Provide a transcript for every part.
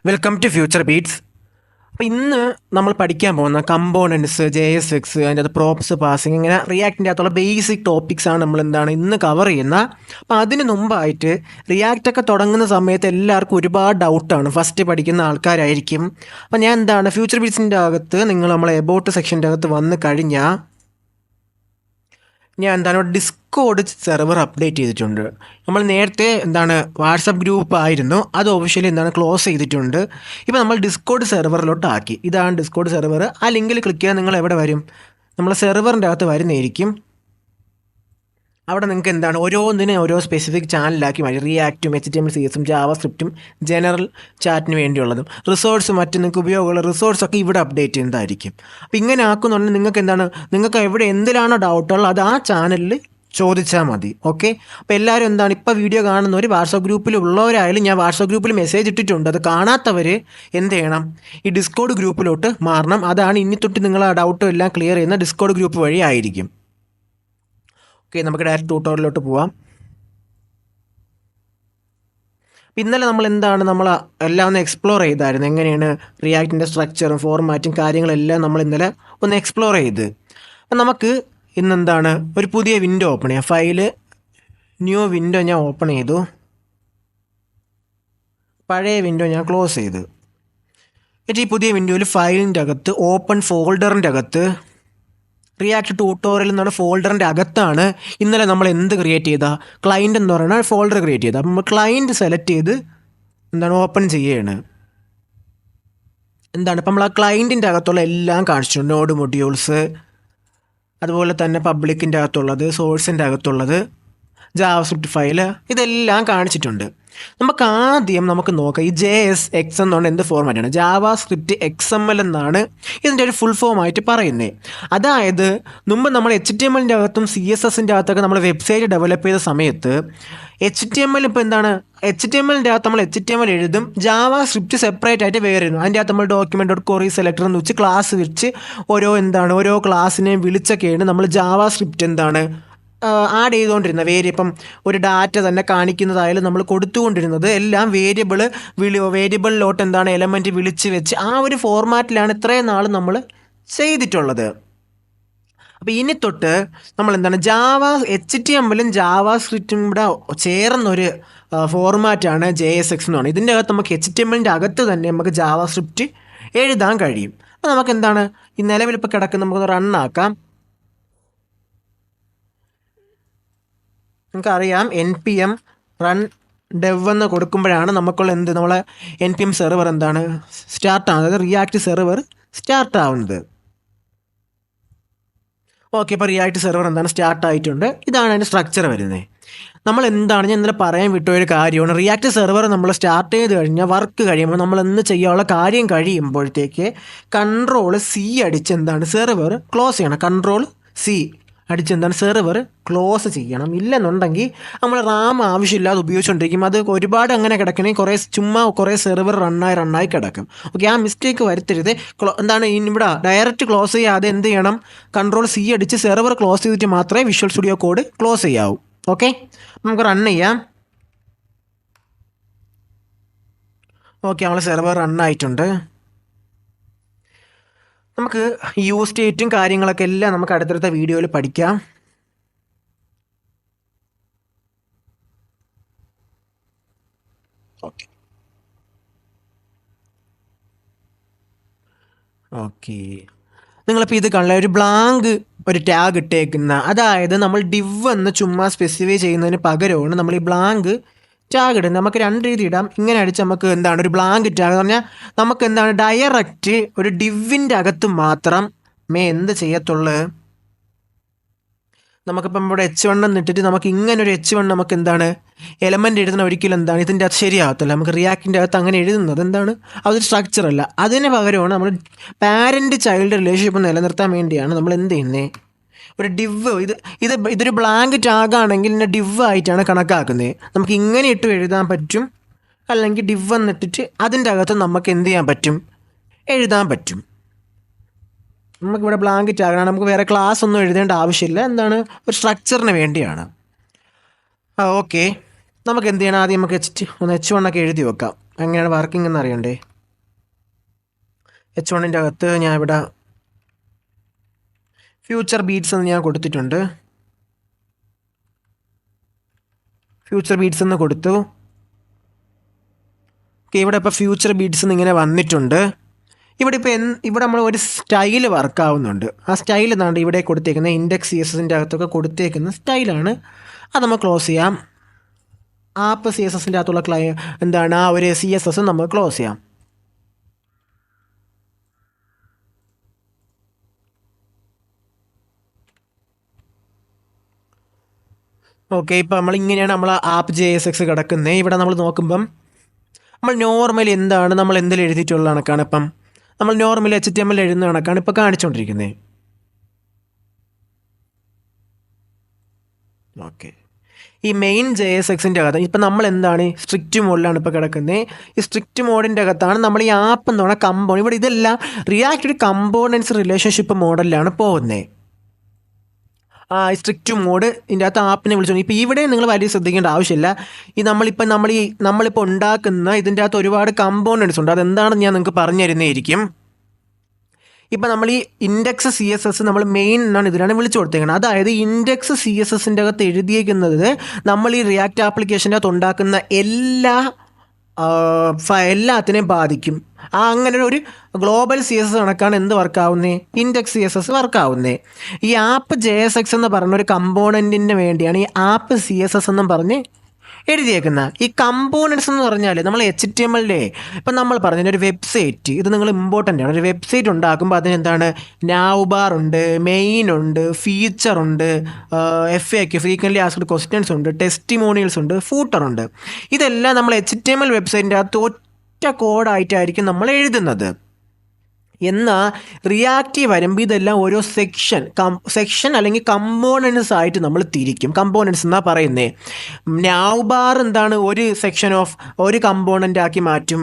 Welcome to future beats. അപ്പോൾ ഇന്ന് നമ്മൾ പഠിക്കാൻ പോകുന്ന കമ്പോണൻസ്, JSX, അതിൻ്റെ അത് പ്രോപ്സ്, പാസിങ്, ഇങ്ങനെ റിയാക്റ്റിൻ്റെ അകത്തുള്ള ബേസിക് ടോപ്പിക്സാണ് നമ്മൾ ഇന്ന് കവർ ചെയ്യുന്നത്. അപ്പോൾ അതിന് മുമ്പായിട്ട് റിയാക്റ്റൊക്കെ തുടങ്ങുന്ന സമയത്ത് എല്ലാവർക്കും ഒരുപാട് ഡൗട്ടാണ്, ഫസ്റ്റ് പഠിക്കുന്ന ആൾക്കാരായിരിക്കും. അപ്പോൾ ഞാൻ ഫ്യൂച്ചർ ബീറ്റ്സിൻ്റെ അകത്ത് നിങ്ങൾ നമ്മളെ എബൌട്ട് സെക്ഷൻ്റെ അകത്ത് വന്ന് കഴിഞ്ഞാൽ ഞാൻ ഡിസ്കോഡ് സെർവർ അപ്ഡേറ്റ് ചെയ്തിട്ടുണ്ട്. നമ്മൾ നേരത്തെ വാട്സപ്പ് ഗ്രൂപ്പ് ആയിരുന്നു, അത് ഒഫീഷ്യലി ക്ലോസ് ചെയ്തിട്ടുണ്ട്. ഇപ്പോൾ നമ്മൾ ഡിസ്കോഡ് സെർവറിലോട്ട് ആക്കി. ഇതാണ് ഡിസ്കോഡ് സെർവർ. ആ ലിങ്കിൽ ക്ലിക്ക് ചെയ്യാൻ നിങ്ങൾ എവിടെ വരും? നമ്മൾ സെർവറിൻ്റെ അകത്ത് വരുന്നതായിരിക്കും. അവിടെ നിങ്ങൾക്ക് ഓരോന്നിനും ഓരോ സ്പെസിഫിക് ചാനലാക്കി മാറ്റി. റിയാക്റ്റും HTML, CSS, ജാവാസ്ക്രിപ്റ്റും ജനറൽ ചാറ്റിന് വേണ്ടിയുള്ളതും റിസോഴ്സും മറ്റും നിങ്ങൾക്ക് ഉപയോഗമുള്ള റിസോഴ്സൊക്കെ ഇവിടെ അപ്ഡേറ്റ് ചെയ്യുന്നതായിരിക്കും. അപ്പോൾ ഇങ്ങനെ ആക്കുന്നുണ്ടെങ്കിൽ നിങ്ങൾക്ക് എവിടെ എന്തിലാണോ ഡൗട്ടുള്ളത് അത് ആ ചാനലിൽ ചോദിച്ചാൽ മതി. ഓക്കെ. അപ്പോൾ എല്ലാവരും ഇപ്പോൾ വീഡിയോ കാണുന്നവർ വാട്സപ്പ് ഗ്രൂപ്പിൽ ഉള്ളവരായാലും ഞാൻ വാട്സപ്പ് ഗ്രൂപ്പിൽ മെസ്സേജ് ഇട്ടിട്ടുണ്ട്. അത് കാണാത്തവർ എന്ത് ചെയ്യണം? ഈ ഡിസ്കോഡ് ഗ്രൂപ്പിലോട്ട് മാറണം. അതാണ് ഇനി തൊട്ട് നിങ്ങൾ ആ ഡൗട്ടും എല്ലാം ക്ലിയർ ചെയ്യുന്ന ഡിസ്കോഡ് ഗ്രൂപ്പ് വഴി ആയിരിക്കും. ഓക്കെ, നമുക്ക് ഡയറക്റ്റ് ട്യൂട്ടോറിയലിലോട്ട് പോവാം. ഇന്നലെ നമ്മൾ എല്ലാം ഒന്ന് എക്സ്പ്ലോർ ചെയ്തായിരുന്നു. എങ്ങനെയാണ് റിയാക്റ്റിൻ്റെ സ്ട്രക്ചറും ഫോർമാറ്റും കാര്യങ്ങളെല്ലാം നമ്മൾ ഇന്നലെ ഒന്ന് എക്സ്പ്ലോർ ചെയ്ത്. അപ്പം നമുക്ക് ഇന്ന് ഒരു പുതിയ വിൻഡോ ഓപ്പൺ ചെയ്യാം. ഫയല്, ന്യൂ വിൻഡോ ഞാൻ ഓപ്പൺ ചെയ്തു. പഴയ വിൻഡോ ഞാൻ ക്ലോസ് ചെയ്തു. എന്നിട്ട് ഈ പുതിയ വിൻഡോയിൽ ഫയലിൻ്റെ അകത്ത് ഓപ്പൺ ഫോൾഡറിൻ്റെ അകത്ത് റിയാക്ട് ട്യൂട്ടോറിയൽ എന്ന് പറഞ്ഞ ഫോൾഡറിൻ്റെ അകത്താണ് ഇന്നലെ നമ്മൾ എന്ത് ക്രിയേറ്റ് ചെയ്താൽ ക്ലയൻറ്റ് എന്ന് പറയുന്ന ഫോൾഡർ ക്രിയേറ്റ് ചെയ്താൽ. അപ്പം നമ്മൾ ക്ലയൻറ്റ് സെലക്ട് ചെയ്ത് ഓപ്പൺ ചെയ്യുകയാണ്. ഇപ്പം നമ്മൾ ആ ക്ലയൻറ്റിൻ്റെ അകത്തുള്ള എല്ലാം കാണിച്ചിട്ടുണ്ട്. നോഡ് മൊഡ്യൂൾസ്, അതുപോലെ തന്നെ പബ്ലിക്കിൻ്റെ അകത്തുള്ളത്, സോഴ്സിൻ്റെ അകത്തുള്ളത്, ജാവാസ്ക്രിപ്റ്റ് ഫയൽ, ഇതെല്ലാം കാണിച്ചിട്ടുണ്ട്. നമുക്ക് നോക്കാം ഈ JSX എന്നുകൊണ്ട് എന്ത് ഫോർമാറ്റാണ്. ജാവാസ്ക്രിപ്റ്റ് XML എന്നാണ് ഇതിൻ്റെ ഒരു ഫുൾ ഫോമായിട്ട് പറയുന്നത്. അതായത് മുമ്പ് നമ്മൾ HTMLൻ്റെ അകത്തും CSSൻ്റെ അകത്തൊക്കെ നമ്മൾ വെബ്സൈറ്റ് ഡെവലപ്പ് ചെയ്ത സമയത്ത് HTML HTMLൻ്റെ അകത്ത് നമ്മൾ HTML എഴുതും, ജാവാസ്ക്രിപ്റ്റ് സെപ്പറേറ്റ് ആയിട്ട് വേറെ ഇരുന്നു. അതിൻ്റെ അകത്ത് നമ്മൾ document.query സെലക്ടർ എന്ന് വെച്ച് ക്ലാസ് വെച്ച് ഓരോ ക്ലാസ്സിനെയും വിളിച്ചൊക്കെയാണ് നമ്മൾ ജാവാസ്ക്രിപ്റ്റ് ആഡ് ചെയ്തുകൊണ്ടിരുന്നത്. ഇപ്പം ഒരു ഡാറ്റ തന്നെ കാണിക്കുന്നതായാലും നമ്മൾ കൊടുത്തുകൊണ്ടിരുന്നത് എല്ലാം വേരിയബിളിലോട്ട് എലമെൻറ്റ് വിളിച്ച് വെച്ച് ആ ഒരു ഫോർമാറ്റിലാണ് ഇത്രയും നാൾ നമ്മൾ ചെയ്തിട്ടുള്ളത്. അപ്പോൾ ഇനി തൊട്ട് നമ്മൾ HTMLും ജാവാസ്ക്രിപ്റ്റും കൂടെ ചേർന്നൊരു ഫോർമാറ്റാണ് JSX എന്ന് പറയുന്നത്. ഇതിൻ്റെ അകത്ത് നമുക്ക് HTMLൻ്റെ അകത്ത് തന്നെ നമുക്ക് ജാവാസ്ക്രിപ്റ്റ് എഴുതാൻ കഴിയും. അപ്പോൾ നമുക്ക് ഈ നിലവിലിപ്പോൾ കിടക്കുന്ന നമുക്കൊന്ന് റണ്ണാക്കാം. നമുക്കറിയാം npm റൺ ഡെവ് എന്ന് കൊടുക്കുമ്പോഴാണ് നമുക്കുള്ള നമ്മളെ npm സെർവർ സ്റ്റാർട്ട് ആവുന്നത്, റിയാക്റ്റ് സെർവർ സ്റ്റാർട്ട് ആവുന്നത്. ഓക്കെ, ഇപ്പോൾ റിയാക്റ്റ് സെർവർ സ്റ്റാർട്ട് ആയിട്ടുണ്ട്. ഇതാണ് അതിൻ്റെ സ്ട്രക്ചർ വരുന്നത്. നമ്മൾ ഞാൻ ഇന്നലെ പറയാൻ വിട്ടൊരു കാര്യമാണ്. റിയാക്റ്റ് സെർവർ നമ്മൾ സ്റ്റാർട്ട് ചെയ്ത് കഴിഞ്ഞാൽ വർക്ക് കഴിയുമ്പോൾ നമ്മൾ ചെയ്യാനുള്ള കാര്യം കഴിയുമ്പോഴത്തേക്ക് Ctrl+C അടിച്ച് സെർവർ ക്ലോസ് ചെയ്യണം. Ctrl+C അടിച്ച് സെർവർ ക്ലോസ് ചെയ്യണം. ഇല്ലെന്നുണ്ടെങ്കിൽ നമ്മൾ റാം ആവശ്യമില്ലാതെ ഉപയോഗിച്ചുകൊണ്ടിരിക്കും. അത് ഒരുപാട് അങ്ങനെ കിടക്കണമെങ്കിൽ കുറേ സെർവർ റണ്ണായി കിടക്കും. ഓക്കെ, ആ മിസ്റ്റേക്ക് വരുത്തരുത്. ഇവിടെ ഡയറക്റ്റ് ക്ലോസ് ചെയ്യാതെ എന്ത് ചെയ്യണം? Ctrl+C അടിച്ച് സെർവർ ക്ലോസ് ചെയ്തിട്ട് മാത്രമേ വിഷ്വൽ സ്റ്റുഡിയോ കോഡ് ക്ലോസ് ചെയ്യാവൂ. ഓക്കെ, നമുക്ക് റൺ ചെയ്യാം. ഓക്കെ, നമ്മൾ സെർവർ റണ്ണായിട്ടുണ്ട്. നമുക്ക് യൂസ് സ്റ്റേറ്റും കാര്യങ്ങളൊക്കെ എല്ലാം നമുക്ക് അടുത്തടുത്ത വീഡിയോയിൽ പഠിക്കാം. ഓക്കെ നിങ്ങളിപ്പോൾ ഇത് കാണില്ല, ഒരു ബ്ലാങ്ക് ഒരു ടാഗ് ഇട്ടേക്കുന്ന, അതായത് നമ്മൾ div എന്ന് ചുമ്മാ സ്പെസിഫൈ ചെയ്യുന്നതിന് പകരമാണ് നമ്മൾ ഈ ബ്ലാങ്ക് ടാഗ് ഇടുന്നത്. നമുക്ക് രണ്ട് രീതി ഇടാം. ഇങ്ങനെ അടിച്ച് നമുക്ക് ഒരു ബ്ലാങ്ക് ടാഗ് എന്ന് പറഞ്ഞാൽ നമുക്ക് ഡയറക്റ്റ് ഒരു ഡിവിൻ്റെ അകത്ത് മാത്രം എന്ത് ചെയ്യത്തുള്ളൂ. നമുക്കിപ്പം ഇവിടെ H1 എന്നിട്ടിട്ട് നമുക്ക് ഇങ്ങനെ ഒരു H1 നമുക്ക് എലമെൻ്റ് എഴുതുന്ന ഒരിക്കലും ഇതിൻ്റെ അകത്ത് ശരിയാകത്തില്ല. നമുക്ക് റിയാക്റ്റിൻ്റെ അകത്ത് അങ്ങനെ എഴുതുന്നത് അതൊരു സ്ട്രക്ചർ അല്ല. അതിന് പകരമാണ് നമ്മൾ പാരൻറ്റ് ചൈൽഡ് റിലേഷൻഷിപ്പ് നിലനിർത്താൻ വേണ്ടിയാണ് നമ്മൾ എന്ത് ചെയ്യുന്നത്, ഒരു ഡിവ്. ഇതൊരു ബ്ലാങ്ക് ടാഗാണെങ്കിൽ ഇതിനെ ഡിവ് ആയിട്ടാണ് കണക്കാക്കുന്നത്. നമുക്ക് ഇങ്ങനെ ഇട്ട് എഴുതാൻ പറ്റും, അല്ലെങ്കിൽ ഡിവ് എന്നിട്ടിട്ട് അതിൻ്റെ അകത്ത് നമുക്ക് എന്ത് ചെയ്യാൻ പറ്റും, എഴുതാൻ പറ്റും. നമുക്കിവിടെ ബ്ലാങ്ക് ടാഗാണ്, നമുക്ക് വേറെ ക്ലാസ് ഒന്നും എഴുതേണ്ട ആവശ്യമില്ല. ഒരു സ്ട്രക്ചറിന് വേണ്ടിയാണ്. ഓക്കെ, നമുക്ക് എന്ത് ചെയ്യണം? ആദ്യം നമുക്ക് H1 ഒക്കെ എഴുതി വെക്കാം. എങ്ങനെയാണ് വർക്കിംഗ് എന്ന് അറിയണ്ടേ. H1ൻ്റെ അകത്ത് ഞാൻ ഇവിടെ ഫ്യൂച്ചർ ബീറ്റ്സ് എന്ന് ഞാൻ കൊടുത്തിട്ടുണ്ട്. ഫ്യൂച്ചർ ബീറ്റ്സ് എന്ന് കൊടുത്തു. ഓക്കെ, ഇവിടെ ഇപ്പോൾ ഫ്യൂച്ചർ ബീറ്റ്സ് എന്ന് ഇങ്ങനെ വന്നിട്ടുണ്ട്. ഇവിടെ നമ്മൾ ഒരു സ്റ്റൈല് വർക്കാവുന്നുണ്ട്. ആ സ്റ്റൈൽ എന്നാണ് ഇവിടെ കൊടുത്തേക്കുന്നത്. ഇൻഡെക്സ് CSSൻ്റെ അകത്തൊക്കെ കൊടുത്തേക്കുന്ന സ്റ്റൈലാണ്. അത് നമ്മൾ ക്ലോസ് ചെയ്യാം. ആപ്പ് CSSൻ്റെ അകത്തുള്ള ആ ഒരു CSS നമ്മൾ ക്ലോസ് ചെയ്യാം. ഓക്കെ, ഇപ്പോൾ ഇങ്ങനെയാണ് നമ്മൾ ആപ്പ് JSX കിടക്കുന്നത്. ഇവിടെ നമ്മൾ നോക്കുമ്പം നമ്മൾ നോർമലി എന്താണ് നമ്മൾ എന്തെങ്കിലും എഴുതിയിട്ടുള്ള കണക്കാണ്. ഇപ്പം നമ്മൾ നോർമലി HTML എഴുതുന്ന കണക്കാണ് ഇപ്പോൾ കാണിച്ചുകൊണ്ടിരിക്കുന്നത്. ഓക്കെ, ഈ മെയിൻ JSXൻ്റെ അകത്ത് ഇപ്പം നമ്മൾ എന്താണ് സ്ട്രിക്റ്റ് മോഡിലാണ് ഇപ്പോൾ കിടക്കുന്നത്. ഈ സ്ട്രിക്റ്റ് മോഡിൻ്റെ അകത്താണ് നമ്മൾ ഈ ആപ്പ് എന്ന് പറഞ്ഞാൽ കമ്പോണൻറ്റ്. ഇവിടെ ഇതെല്ലാം റിയാക്ട് കമ്പോണൻസ് റിലേഷൻഷിപ്പ് മോഡലിലാണ് പോകുന്നത്. സ്ട്രിക്റ്റ് മോഡ് ഇതിൻ്റെ അകത്ത് ആപ്പിനെ വിളിച്ചു. ഇപ്പോൾ ഇവിടെ നിങ്ങൾ വലിയ ശ്രദ്ധിക്കേണ്ട ആവശ്യമില്ല. നമ്മളിപ്പോൾ ഉണ്ടാക്കുന്ന ഇതിൻ്റെ അകത്ത് ഒരുപാട് കമ്പോണൻസ് ഉണ്ട്. അതെന്താണെന്ന് ഞാൻ നിങ്ങൾക്ക് പറഞ്ഞു തരുന്നതായിരിക്കും. ഇപ്പം നമ്മൾ ഈ ഇൻഡെക്സ് CSS നമ്മൾ മെയിൻ എന്നാണ് ഇതിലാണ് വിളിച്ചു കൊടുത്തേക്കുന്നത്. അതായത് ഇൻഡെക്സ് CSSൻ്റെ അകത്ത് എഴുതിയേക്കുന്നത് നമ്മൾ ഈ റിയാക്ട് ആപ്ലിക്കേഷൻ്റെ അകത്ത് ഉണ്ടാക്കുന്ന എല്ലാത്തിനെയും ബാധിക്കും. അങ്ങനെ ഒരു ഗ്ലോബൽ CSS കണക്കാണ് എന്ത് വർക്കാവുന്നത്, ഇൻഡെക്സ് CSS വർക്കാവുന്നത്. ഈ ആപ്പ് JSX എന്ന് പറഞ്ഞ ഒരു കമ്പോണൻറ്റിന് വേണ്ടിയാണ് ഈ ആപ്പ് CSS എന്നും പറഞ്ഞ് എഴുതിയേക്കുന്ന. ഈ കമ്പോണൻസ് എന്ന് പറഞ്ഞാൽ നമ്മൾ HTML ഇപ്പം നമ്മൾ പറഞ്ഞ ഒരു വെബ്സൈറ്റ്, ഇത് നിങ്ങൾ ഇമ്പോർട്ടൻ്റ് ആണ്. ഒരു വെബ്സൈറ്റ് ഉണ്ടാക്കുമ്പോൾ അതിനെന്താണ് നാവ് ബാർ ഉണ്ട്, മെയിൻ ഉണ്ട്, ഫീച്ചർ ഉണ്ട്, FAQ ഫ്രീക്വൻ്റ്ലി ആസ്ക്ഡ് ക്വസ്റ്റ്യൻസ് ഉണ്ട്, ടെസ്റ്റിമോണിയൽസ് ഉണ്ട്, ഫൂട്ടർ ഉണ്ട്. ഇതെല്ലാം നമ്മൾ HTML വെബ്സൈറ്റിൻ്റെ അകത്ത് ഒറ്റ കോഡായിട്ടായിരിക്കും നമ്മൾ എഴുതുന്നത്. എന്നാൽ റിയാക്റ്റീവ് വരുമ്പോൾ ഇതെല്ലാം ഓരോ സെക്ഷൻ അല്ലെങ്കിൽ കമ്പോണൻസ് ആയിട്ട് നമ്മൾ തിരിക്കും. കമ്പോണൻസ് എന്നാണ് പറയുന്നത്. നാവ് ബാർ എന്താണ് ഒരു സെക്ഷൻ ഓഫ് ഒരു കമ്പോണൻ്റ് ആക്കി മാറ്റും,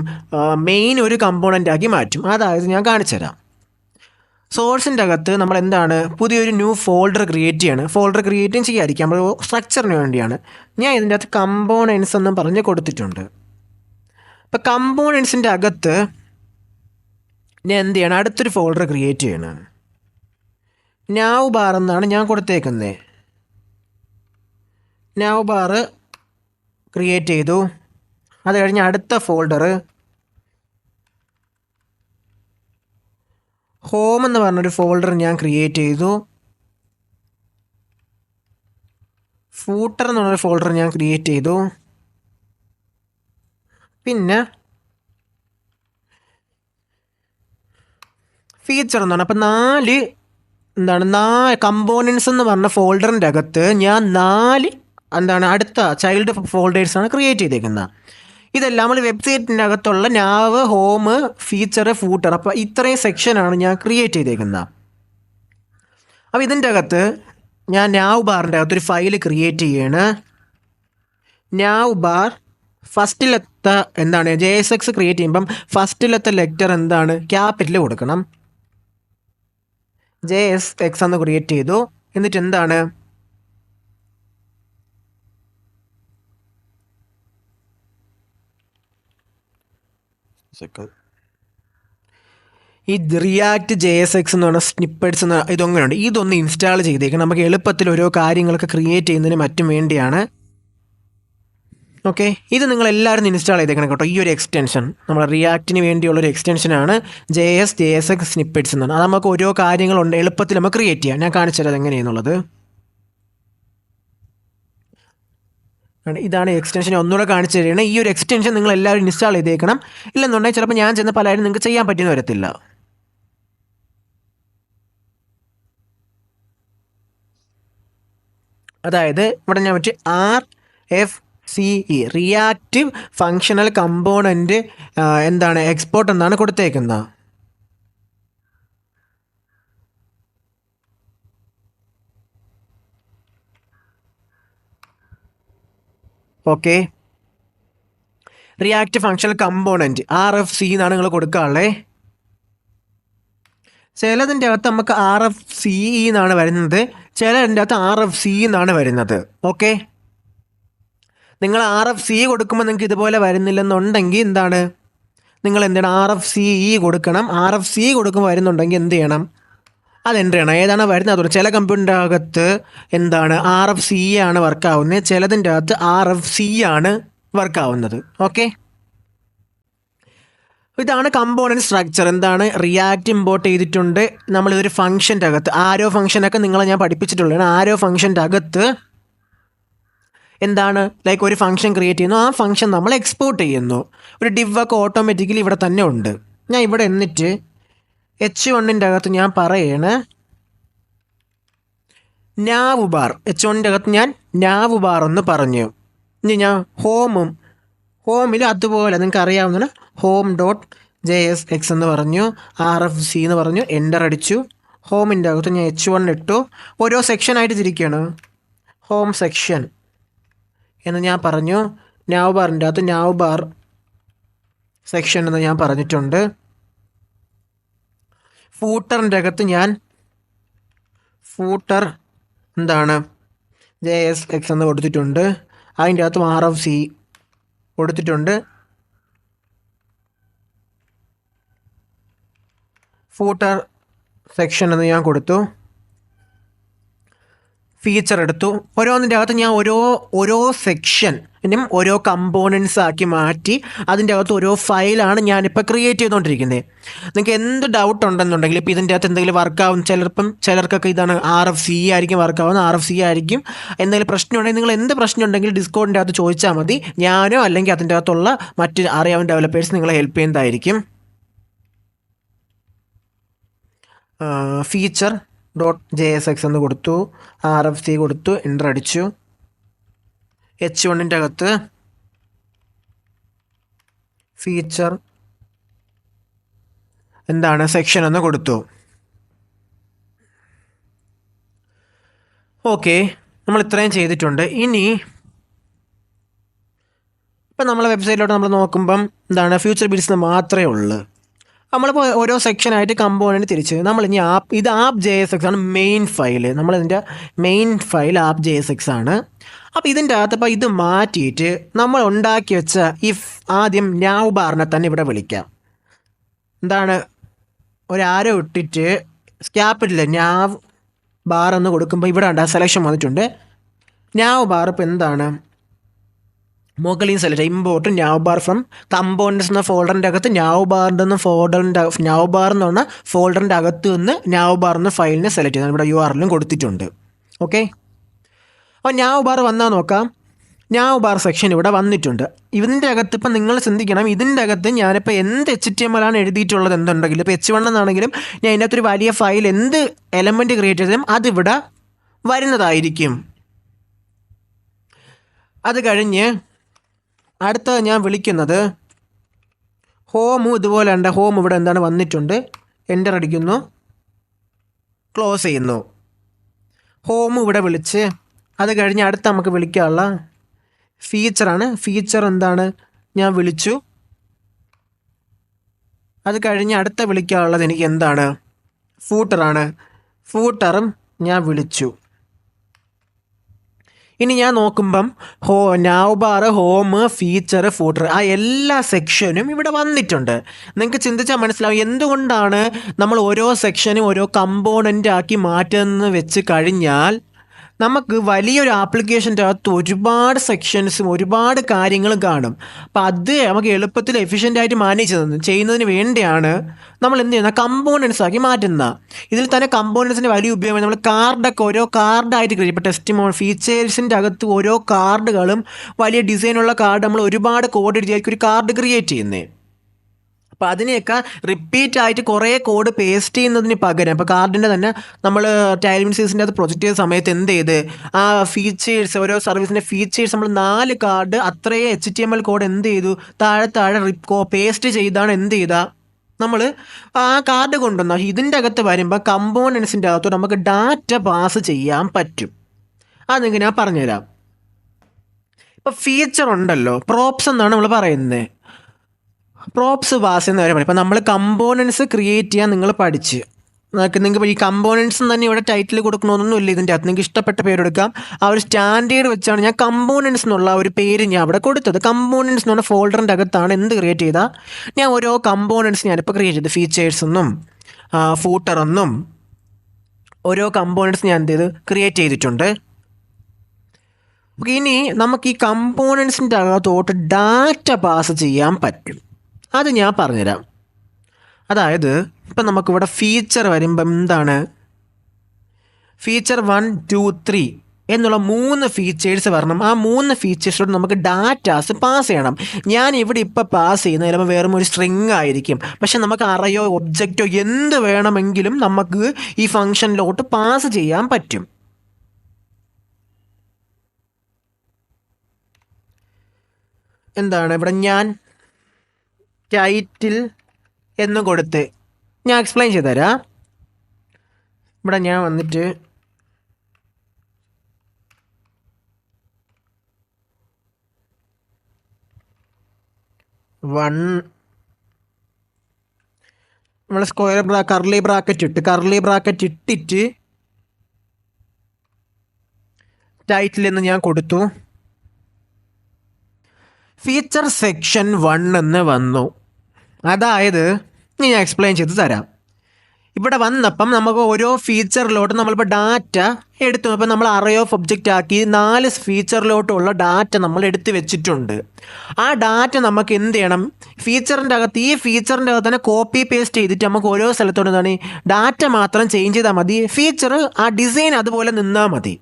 മെയിൻ ഒരു കമ്പോണൻ്റ് ആക്കി മാറ്റും. അതായത് ഞാൻ കാണിച്ചു തരാം. സോഴ്സിൻ്റെ അകത്ത് നമ്മൾ എന്താണ് പുതിയൊരു ന്യൂ ഫോൾഡർ ക്രിയേറ്റ് ചെയ്യാണ്. ഫോൾഡർ ക്രിയേറ്റും ചെയ്യാതിരിക്കും, നമ്മൾ സ്ട്രക്ചറിന് വേണ്ടിയാണ്. ഞാൻ ഇതിൻ്റെ അകത്ത് കമ്പോണൻസ് എന്നും പറഞ്ഞ് കൊടുത്തിട്ടുണ്ട്. അപ്പോൾ കമ്പോണൻസിൻ്റെ അകത്ത് ഞാൻ എന്ത് ചെയ്യണം, അടുത്തൊരു ഫോൾഡർ ക്രിയേറ്റ് ചെയ്യണം. നാവ് ബാർ എന്നാണ് ഞാൻ കൊടുത്തേക്കുന്നത്. നാവ് ബാർ ക്രിയേറ്റ് ചെയ്തു. അത് കഴിഞ്ഞ് അടുത്ത ഫോൾഡർ ഹോം എന്ന് പറഞ്ഞൊരു ഫോൾഡർ ഞാൻ ക്രിയേറ്റ് ചെയ്തു. ഫൂട്ടർ എന്ന് പറഞ്ഞൊരു ഫോൾഡർ ഞാൻ ക്രിയേറ്റ് ചെയ്തു. പിന്നെ ഫീച്ചർ എന്നാണ്. അപ്പം 4 കമ്പോണൻസ് എന്ന് പറഞ്ഞ ഫോൾഡറിൻ്റെ അകത്ത് ഞാൻ 4 അടുത്ത ചൈൽഡ് ഫോൾഡേഴ്സാണ് ക്രിയേറ്റ് ചെയ്തേക്കുന്നത്. ഇതെല്ലാം നമ്മൾ വെബ്സൈറ്റിൻ്റെ അകത്തുള്ള നാവ്, ഹോം, ഫീച്ചർ, ഫൂട്ടർ, അപ്പോൾ ഇത്രയും സെക്ഷനാണ് ഞാൻ ക്രിയേറ്റ് ചെയ്തേക്കുന്നത്. അപ്പോൾ ഇതിൻ്റെ അകത്ത് ഞാൻ നാവ് ബാറിൻ്റെ അകത്തൊരു ഫയൽ ക്രിയേറ്റ് ചെയ്യാണ്. നാവ് ബാർ ഫസ്റ്റിലത്തെ JSX ക്രിയേറ്റ് ചെയ്യുമ്പം ഫസ്റ്റിലത്തെ ലെറ്റർ ക്യാപിറ്റൽ കൊടുക്കണം. JSX എന്ന് ക്രിയേറ്റ് ചെയ്തു. എന്നിട്ട് ഈ റിയാക്ട് JSX എന്ന് പറഞ്ഞ സ്നിപ്പെറ്റ്സ് ഇതൊന്നുണ്ട്. ഇതൊന്ന് ഇൻസ്റ്റാൾ ചെയ്തേക്കണം. നമുക്ക് എളുപ്പത്തിൽ ഓരോ കാര്യങ്ങളൊക്കെ ക്രിയേറ്റ് ചെയ്യുന്നതിന് മറ്റും വേണ്ടിയാണ്. ഓക്കെ, ഇത് നിങ്ങൾ എല്ലാവരും ഇൻസ്റ്റാൾ ചെയ്തേക്കണം കേട്ടോ. ഈ ഒരു എക്സ്റ്റൻഷൻ നമ്മുടെ റിയാക്റ്റിന് വേണ്ടിയുള്ളൊരു എക്സ്റ്റൻഷനാണ് JSX സ്നിപ്പെറ്റ്സ് എന്നാണ്. അത് നമുക്ക് ഓരോ കാര്യങ്ങളുണ്ട് എളുപ്പത്തിൽ നമുക്ക് ക്രിയേറ്റ് ചെയ്യാം. ഞാൻ കാണിച്ചു തരാം എങ്ങനെയാണെന്നുള്ളത്. ഇതാണ് എക്സ്റ്റൻഷൻ. ഒന്നുകൂടെ കാണിച്ചു തരികയാണ്. ഈ ഒരു എക്സ്റ്റൻഷൻ നിങ്ങൾ എല്ലാവരും ഇൻസ്റ്റാൾ ചെയ്തേക്കണം. ഇല്ലെന്നുണ്ടെങ്കിൽ ചിലപ്പോൾ ഞാൻ ചെന്ന പലരും നിങ്ങൾക്ക് ചെയ്യാൻ പറ്റിയെന്ന് വരത്തില്ല. അതായത് ഇവിടെ ഞാൻ RFCE reactive functional component export എന്നാണ് കൊടുത്തേക്കുന്നത്. Okay, reactive functional component RFC എന്നാണ് നിങ്ങൾ കൊടുക്കാനുള്ളത്. ചിലതിൻ്റെ അകത്ത് നമുക്ക് RFCE എന്നാണ് വരുന്നത്, ചിലതിൻ്റെ അകത്ത് RFC എന്നാണ് വരുന്നത്. ഓക്കെ, നിങ്ങൾ RFC കൊടുക്കുമ്പോൾ നിങ്ങൾക്ക് ഇതുപോലെ വരുന്നില്ലെന്നുണ്ടെങ്കിൽ നിങ്ങൾ എന്ത് ചെയ്യണം, RFCE കൊടുക്കണം. RFCE കൊടുക്കുമ്പോൾ വരുന്നുണ്ടെങ്കിൽ എന്ത് ചെയ്യണം, അത് എൻ്റർ ചെയ്യണം. ഏതാണ് വരുന്നത് അതുകൊണ്ട് ചില കമ്പ്യൂട്ടറിൻ്റെ അകത്ത് എന്താണ് RFCE ആണ് വർക്കാവുന്നത്, ചിലതിൻ്റെ അകത്ത് RFC ആണ് വർക്കാവുന്നത്. ഓക്കെ, ഇതാണ് കമ്പോണൻറ്റ് സ്ട്രക്ചർ. എന്താണ്, റിയാക്റ്റ് ഇമ്പോർട്ട് ചെയ്തിട്ടുണ്ട്. നമ്മളിതൊരു ഫംഗ്ഷൻ്റെ അകത്ത് ആരോ ഫംഗ്ഷനൊക്കെ നിങ്ങളെ ഞാൻ പഠിപ്പിച്ചിട്ടുള്ളതാണ്. ആരോ ഫംഗ്ഷൻ്റെ അകത്ത് എന്താണ് ലൈക്ക് ഒരു ഫംഗ്ഷൻ ക്രിയേറ്റ് ചെയ്യുന്നു, ആ ഫംഗ്ഷൻ നമ്മൾ എക്സ്പോർട്ട് ചെയ്യുന്നു. ഒരു ഡിവൊക്കെ ഓട്ടോമാറ്റിക്കലി ഇവിടെ തന്നെ ഉണ്ട്. ഞാൻ ഇവിടെ എന്നിട്ട് H1ൻ്റെ അകത്ത് ഞാൻ പറയണേ നാവ് ബാർ. H1ൻ്റെ അകത്ത് ഞാൻ നാവ് ബാർ എന്ന് പറഞ്ഞു. ഇനി ഞാൻ ഹോമിൽ അതുപോലെ നിങ്ങൾക്ക് അറിയാവുന്ന home.jsx എന്ന് പറഞ്ഞു, RFC എന്ന് പറഞ്ഞു, എൻ്റർ അടിച്ചു. ഹോമിൻ്റെ അകത്ത് ഞാൻ H1 ഇട്ടു. ഓരോ സെക്ഷനായിട്ട് തിരിക്കുകയാണ്. ഹോം സെക്ഷൻ എന്ന് ഞാൻ പറഞ്ഞു. നാവ് ബാറിൻ്റെ അകത്ത് നാവ് ബാർ സെക്ഷൻ എന്ന് ഞാൻ പറഞ്ഞിട്ടുണ്ട്. ഫൂട്ടറിൻ്റെ അകത്ത് ഞാൻ ഫൂട്ടർ എന്താണ് JSX എന്ന് കൊടുത്തിട്ടുണ്ട്. അതിൻ്റെ അകത്തും RFC കൊടുത്തിട്ടുണ്ട്. ഫൂട്ടർ സെക്ഷൻ എന്ന് ഞാൻ കൊടുത്തു. ഫീച്ചർ എടുത്തു. ഓരോന്നിൻ്റെ അകത്ത് ഞാൻ ഓരോ സെക്ഷനും ഓരോ കമ്പോണൻസ് ആക്കി മാറ്റി അതിൻ്റെ അകത്ത് ഓരോ ഫയലാണ് ഞാനിപ്പോൾ ക്രിയേറ്റ് ചെയ്തുകൊണ്ടിരിക്കുന്നത്. നിങ്ങൾക്ക് എന്ത് ഡൗട്ട് ഉണ്ടെന്നുണ്ടെങ്കിൽ ഇപ്പോൾ ഇതിൻ്റെ അകത്ത് എന്തെങ്കിലും വർക്കാവും, ചിലർക്കൊക്കെ ഇതാണ് RFCE ആയിരിക്കും വർക്കാവുന്നത്, RFCE ആയിരിക്കും. എന്തെങ്കിലും പ്രശ്നമുണ്ടെങ്കിൽ നിങ്ങൾ എന്ത് പ്രശ്നം ഉണ്ടെങ്കിലും ഡിസ്കോഡിൻ്റെ അകത്ത് ചോദിച്ചാൽ മതി. ഞാനോ അല്ലെങ്കിൽ അതിൻ്റെ അകത്തുള്ള മറ്റ് അറിയാവുന്ന ഡെവലപ്പേഴ്സ് നിങ്ങളെ ഹെൽപ്പ് ചെയ്യുന്നതായിരിക്കും. feature.jsx എന്ന് കൊടുത്തു, RFC കൊടുത്തു, എൻ്റർ അടിച്ചു. H1ൻ്റെ അകത്ത് ഫീച്ചർ എന്താണ് സെക്ഷൻ എന്ന് കൊടുത്തു. ഓക്കെ, നമ്മൾ ഇത്രയും ചെയ്തിട്ടുണ്ട്. ഇനി ഇപ്പം നമ്മളെ വെബ്സൈറ്റിലോട്ട് നമ്മൾ നോക്കുമ്പം എന്താണ് ഫ്യൂച്ചർ ബിൽസ് മാത്രമേ ഉള്ളൂ. നമ്മളിപ്പോൾ ഓരോ സെക്ഷനായിട്ട് കമ്പോണൻറ്റ് തിരിച്ച് നമ്മളിനി ഇത് app.jsx ആണ് മെയിൻ ഫയൽ. നമ്മളിതിൻ്റെ മെയിൻ ഫയൽ app.jsx ആണ്. അപ്പോൾ ഇതിൻ്റെ അകത്ത് ഇപ്പോൾ ഇത് മാറ്റിയിട്ട് നമ്മൾ ഉണ്ടാക്കി വെച്ച ആദ്യം നാവ് ബാറിനെ തന്നെ ഇവിടെ വിളിക്കാം. എന്താണ്, ഒരാരോ ഇട്ടിട്ട് ക്യാപിറ്റൽ നാവ് ബാർ എന്ന് കൊടുക്കുമ്പോൾ ഇവിടെ ഉണ്ട് സെലക്ഷൻ വന്നിട്ടുണ്ട്. നാവ് ബാർ ഇപ്പോൾ എന്താണ് മുകളിൽ സെലക്ട് ഇമ്പോർട്ട് നാവ് ബാർ ഫ്രം കമ്പോണൻസ് എന്ന ഫോൾഡറിൻ്റെ അകത്ത് നാവ് ബാറിൻ്റെ നാവ് ബാർ എന്ന് പറഞ്ഞാൽ ഫോൾഡറിൻ്റെ അകത്ത് നിന്ന് നാവ് ബാർ എന്ന ഫയലിനെ സെലക്ട് ചെയ്താൽ ഇവിടെ URL കൊടുത്തിട്ടുണ്ട്. ഓക്കെ, അപ്പോൾ നാവ് ബാർ വന്നാൽ നോക്കാം. നാവ് ബാർ സെക്ഷൻ ഇവിടെ വന്നിട്ടുണ്ട്. ഇതിൻ്റെ അകത്ത് ഇപ്പം നിങ്ങൾ ചിന്തിക്കണം, ഇതിൻ്റെ അകത്ത് ഞാനിപ്പോൾ എന്ത് HTML ആണ് എഴുതിയിട്ടുള്ളത് എന്തുണ്ടെങ്കിലും ഇപ്പോൾ H1 എന്നാണെങ്കിലും ഞാൻ ഇതിനകത്തൊരു വലിയ ഫയൽ എന്ത് എലമെൻറ്റ് ക്രിയേറ്റ് ചെയ്താലും അതിവിടെ വരുന്നതായിരിക്കും. അത് കഴിഞ്ഞ് അടുത്ത ഞാൻ വിളിക്കുന്നത് ഇതുപോലെ ഉണ്ട്. ഹോം ഇവിടെ എന്താണ് വന്നിട്ടുണ്ട്, എൻ്റർ അടിക്കുന്നു, ക്ലോസ് ചെയ്യുന്നു. ഹോം ഇവിടെ വിളിച്ച് അത് കഴിഞ്ഞ് അടുത്ത് നമുക്ക് വിളിക്കാനുള്ള ഫീച്ചറാണ്. ഫീച്ചർ എന്താണ് ഞാൻ വിളിച്ചു. അത് കഴിഞ്ഞ് അടുത്ത വിളിക്കാനുള്ളത് എനിക്ക് എന്താണ് ഫൂട്ടറാണ്. ഫൂട്ടറും ഞാൻ വിളിച്ചു. ഇനി ഞാൻ നോക്കുമ്പം നാവ് ബാർ, ഹോം, ഫീച്ചർ, ഫൂട്ടർ ആ എല്ലാ സെക്ഷനും ഇവിടെ വന്നിട്ടുണ്ട്. നിങ്ങൾക്ക് ചിന്തിച്ചാൽ മനസ്സിലാവും എന്തുകൊണ്ടാണ് നമ്മൾ ഓരോ സെക്ഷനും ഓരോ കമ്പോണൻ്റ് ആക്കി മാറ്റുന്നത് വെച്ച് കഴിഞ്ഞാൽ നമുക്ക് വലിയൊരു ആപ്ലിക്കേഷൻ്റെ അകത്ത് ഒരുപാട് സെക്ഷൻസും ഒരുപാട് കാര്യങ്ങളും കാണും. അപ്പം അത് നമുക്ക് എളുപ്പത്തിൽ എഫിഷ്യൻ്റായിട്ട് മാനേജ് ചെയ്യുന്നതിന് വേണ്ടിയാണ് നമ്മൾ എന്ത് ചെയ്യുന്നത് കമ്പോണൻസ് ആക്കി മാറ്റുന്ന. ഇതിൽ തന്നെ കമ്പോണൻസിൻ്റെ വലിയ ഉപയോഗം നമ്മൾ കാർഡൊക്കെ ഓരോ കാർഡായിട്ട് ക്രിയേറ്റ്, ഇപ്പോൾ ടെസ്റ്റ് ഫീച്ചേഴ്സിൻ്റെ അകത്ത് ഓരോ കാർഡുകളും വലിയ ഡിസൈനുള്ള കാർഡ് നമ്മൾ ഒരുപാട് കോഡ് എഴുതിയായിരിക്കും ഒരു കാർഡ് ക്രിയേറ്റ് ചെയ്യുന്നത്. അപ്പോൾ അതിനെയൊക്കെ റിപ്പീറ്റ് ആയിട്ട് കുറേ കോഡ് പേസ്റ്റ് ചെയ്യുന്നതിന് പകരം ഇപ്പോൾ കാർഡിൻ്റെ തന്നെ നമ്മൾ ടൈൽമിൻസീസിൻ്റെ അത് പ്രൊജക്റ്റ് ചെയ്ത സമയത്ത് എന്ത് ചെയ്ത് ആ ഫീച്ചേഴ്സ് ഓരോ സർവീസിൻ്റെ ഫീച്ചേഴ്സ് നമ്മൾ 4 കാർഡ് അത്രയും HTML കോഡ് എന്ത് ചെയ്തു താഴെ പേസ്റ്റ് ചെയ്താണ് എന്ത് ചെയ്താൽ നമ്മൾ ആ കാർഡ് കൊണ്ടുവന്ന ഇതിൻ്റെ അകത്ത് വരുമ്പോൾ കമ്പോണൻസിൻ്റെ അകത്ത് നമുക്ക് ഡാറ്റ പാസ് ചെയ്യാൻ പറ്റും. അത് നിങ്ങൾക്ക് ഞാൻ പറഞ്ഞുതരാം. ഇപ്പോൾ ഫീച്ചർ ഉണ്ടല്ലോ, പ്രോപ്സ് എന്നാണ് നമ്മൾ പറയുന്നത്. പ്രോപ്സ് പാസ് എന്ന് വരെ പറയും. ഇപ്പോൾ നമ്മൾ കമ്പോണൻസ് ക്രിയേറ്റ് ചെയ്യാൻ നിങ്ങൾ പഠിച്ച് നിങ്ങൾക്ക് ഈ കമ്പോണൻസും തന്നെ ഇവിടെ ടൈറ്റിൽ കൊടുക്കണമെന്നൊന്നും ഇല്ല ഇതിൻ്റെ അകത്ത്. നിങ്ങൾക്ക് ഇഷ്ടപ്പെട്ട പേരെടുക്കാം. ആ ഒരു സ്റ്റാൻഡേർഡ് വെച്ചാണ് ഞാൻ കമ്പോണൻസ് എന്നുള്ള ഒരു പേര് ഞാൻ അവിടെ കൊടുത്തത്. കമ്പോണൻസ് എന്ന് പറഞ്ഞ ഫോൾഡറിൻ്റെ അകത്താണ് എന്ത് ക്രിയേറ്റ് ചെയ്താൽ ഞാൻ ഓരോ കമ്പോണൻസ് ഞാനിപ്പോൾ ക്രിയേറ്റ് ചെയ്ത് ഫീച്ചേഴ്സ് എന്നും ഫൂട്ടർ എന്നും ഓരോ കമ്പോണൻസ് ഞാൻ എന്ത് ചെയ്ത് ക്രിയേറ്റ് ചെയ്തിട്ടുണ്ട്. ഇനി നമുക്ക് ഈ കമ്പോണൻസിൻ്റെ അകത്തോട്ട് ഡാറ്റ പാസ് ചെയ്യാൻ പറ്റും. അത് ഞാൻ പറഞ്ഞുതരാം. അതായത് ഇപ്പം നമുക്കിവിടെ ഫീച്ചർ വരുമ്പം എന്താണ് ഫീച്ചർ 1, 2, 3 എന്നുള്ള 3 ഫീച്ചേഴ്സ് വരണം. ആ 3 ഫീച്ചേഴ്സിലോട്ട് നമുക്ക് ഡാറ്റാസ് പാസ് ചെയ്യണം. ഞാൻ ഇവിടെ ഇപ്പോൾ പാസ് ചെയ്യുന്നത് ചിലപ്പോൾ വേറെ ഒരു സ്ട്രിങ് ആയിരിക്കും. പക്ഷെ നമുക്ക് അറയോ ഒബ്ജക്റ്റോ എന്ത് വേണമെങ്കിലും നമുക്ക് ഈ ഫംഗ്ഷനിലോട്ട് പാസ് ചെയ്യാൻ പറ്റും. എന്താണ് ഇവിടെ ഞാൻ ടൈറ്റിൽ എന്ന് കൊടുത്ത് ഞാൻ എക്സ്പ്ലെയിൻ ചെയ്തുതരാം. ഇവിടെ ഞാൻ വന്നിട്ട് നമ്മൾ കർലി ബ്രാക്കറ്റ് ഇട്ടിട്ട് ടൈറ്റിൽ എന്ന് ഞാൻ കൊടുത്തു. ഫീച്ചർ സെക്ഷൻ 1 എന്ന് വന്നു. അതായത് ഞാൻ എക്സ്പ്ലെയിൻ ചെയ്ത് തരാം. ഇവിടെ വന്നപ്പം നമുക്ക് ഓരോ ഫീച്ചറിലോട്ട് നമ്മളിപ്പോൾ ഡാറ്റ എടുത്തു. അപ്പം നമ്മൾ അറേ ഓഫ് ഒബ്ജക്റ്റ് ആക്കി 4 ഫീച്ചറിലോട്ടുള്ള ഡാറ്റ നമ്മൾ എടുത്ത് വെച്ചിട്ടുണ്ട്. ആ ഡാറ്റ നമുക്ക് എന്ത് ചെയ്യണം, ഫീച്ചറിൻ്റെ അകത്ത് ഈ ഫീച്ചറിൻ്റെ അകത്ത് തന്നെ കോപ്പി പേസ്റ്റ് ചെയ്തിട്ട് നമുക്ക് ഓരോ സ്ഥലത്തോട്ട് എന്താണ് ഡാറ്റ മാത്രം ചേഞ്ച് ചെയ്താൽ മതി. ഫീച്ചർ ആ ഡിസൈൻ അതുപോലെ നിന്നാൽ മതി.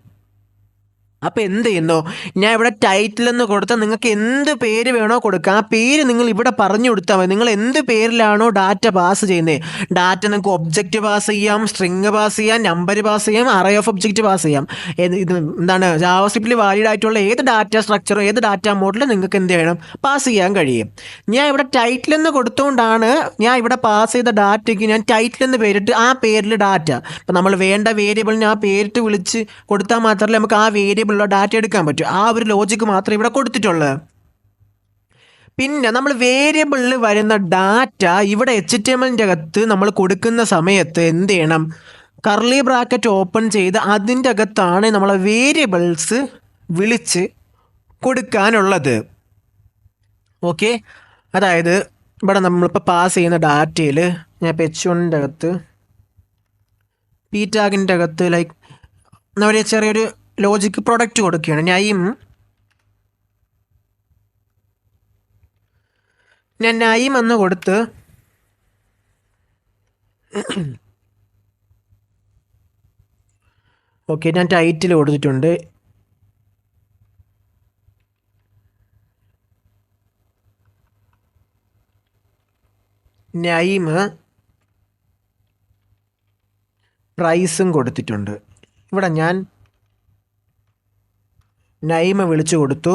അപ്പോൾ എന്ത് ചെയ്യുന്നു, ഞാൻ ഇവിടെ ടൈറ്റിൽ എന്ന് കൊടുത്താൽ നിങ്ങൾക്ക് എന്ത് പേര് വേണോ കൊടുക്കുക. ആ പേര് നിങ്ങൾ ഇവിടെ പറഞ്ഞു കൊടുത്താൽ മതി. നിങ്ങൾ എന്ത് പേരിലാണോ ഡാറ്റ പാസ് ചെയ്യുന്നത്, ഡാറ്റ നിങ്ങൾക്ക് ഒബ്ജക്റ്റ് പാസ് ചെയ്യാം, സ്ട്രിങ് പാസ് ചെയ്യാം, നമ്പർ പാസ് ചെയ്യാം, അറേ ഓഫ് ഒബ്ജക്റ്റ് പാസ് ചെയ്യാം. ഇത് എന്താണ് ജാവാസ്ക്രിപ്റ്റിൽ വാലിഡ് ആയിട്ടുള്ള ഏത് ഡാറ്റ സ്ട്രക്ചറോ ഏത് ഡാറ്റ മോഡലും നിങ്ങൾക്ക് എന്ത് ചെയ്യണം പാസ് ചെയ്യാൻ കഴിയും. ഞാൻ ഇവിടെ ടൈറ്റിൽ എന്ന് കൊടുത്തുകൊണ്ടാണ് ഞാൻ ഇവിടെ പാസ് ചെയ്ത ഡാറ്റയ്ക്ക് ഞാൻ ടൈറ്റിൽ എന്ന് പേരിട്ട് ആ പേരിൽ ഡാറ്റ ഇപ്പം നമ്മൾ വേണ്ട വേരിയബിളിനെ ആ പേരിട്ട് വിളിച്ച് കൊടുത്താൽ മാത്രമല്ല നമുക്ക് ആ വേരിയബിൾ ഡാറ്റ എടുക്കാൻ പറ്റും. ആ ഒരു ലോജിക്ക് മാത്രമേ ഇവിടെ കൊടുത്തിട്ടുള്ളൂ. പിന്നെ നമ്മൾ വേരിയബിളിൽ വരുന്ന ഡാറ്റ ഇവിടെ HTML അകത്ത് നമ്മൾ കൊടുക്കുന്ന സമയത്ത് എന്ത് ചെയ്യണം, കർലി ബ്രാക്കറ്റ് ഓപ്പൺ ചെയ്ത് അതിൻ്റെ അകത്താണ് നമ്മളെ വേരിയബിൾസ് വിളിച്ച് കൊടുക്കാനുള്ളത്. ഓക്കെ, അതായത് ഇവിടെ നമ്മളിപ്പോൾ പാസ് ചെയ്യുന്ന ഡാറ്റയിൽ ഞാൻ ഇപ്പോൾ H1 അകത്ത് പി ടാഗിൻ്റെ അകത്ത് ലൈക്ക് ഒരു ചെറിയൊരു ലോജിക്ക് പ്രൊഡക്റ്റ് കൊടുക്കുകയാണ്. ഞാൻ നൈം എന്ന് കൊടുത്ത് ഓക്കെ ഞാൻ ടൈറ്റിൽ കൊടുത്തിട്ടുണ്ട്. നൈം പ്രൈസും കൊടുത്തിട്ടുണ്ട്. ഇവിടെ ഞാൻ നൈമ വിളിച്ചു കൊടുത്തു.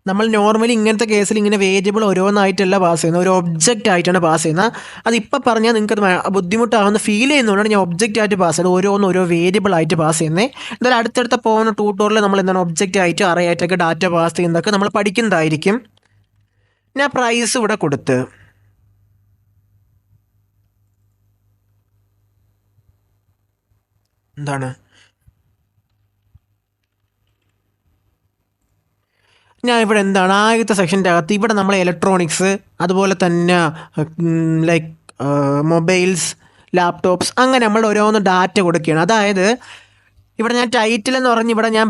നമ്മൾ നോർമലി ഇങ്ങനത്തെ കേസിൽ ഇങ്ങനെ വേരിയബിൾ ഓരോന്നായിട്ടല്ല പാസ് ചെയ്യുന്നത്, ഒരു ഒബ്ജക്റ്റ് ആയിട്ടാണ് പാസ് ചെയ്യുന്നത്. അതിപ്പോൾ പറഞ്ഞാൽ നിങ്ങൾക്ക് ബുദ്ധിമുട്ടാവുന്ന ഫീൽ ചെയ്യുന്നതുകൊണ്ടാണ് ഞാൻ ഒബ്ജക്റ്റ് ആയിട്ട് പാസ് ചെയ്തത്, ഓരോ വേരിയബിൾ ആയിട്ട് പാസ് ചെയ്യുന്നത്. എന്തായാലും അടുത്തടുത്ത പോകുന്ന ട്യൂട്ടോറിയൽ നമ്മൾ എന്താണ് ഒബ്ജക്റ്റ് ആയിട്ട് അറേ ആയിട്ടൊക്കെ ഡാറ്റ പാസ് ചെയ്യുന്നതൊക്കെ നമ്മൾ പഠിക്കുന്നതായിരിക്കും. ഞാൻ പ്രൈസ് ഇവിടെ കൊടുത്ത് എന്താണ് ഞാൻ ഇവിടെ എന്താണ് ആദ്യത്തെ സെക്ഷൻ്റെ അകത്ത് ഇവിടെ നമ്മൾ ഇലക്ട്രോണിക്സ് അതുപോലെ തന്നെ ലൈക്ക് മൊബൈൽസ്, ലാപ്ടോപ്സ് അങ്ങനെ നമ്മൾ ഓരോന്ന് ഡാറ്റ കൊടുക്കുകയാണ്. അതായത് ഇവിടെ ഞാൻ ടൈറ്റിൽ എന്ന് പറഞ്ഞ് ഇവിടെ ഞാൻ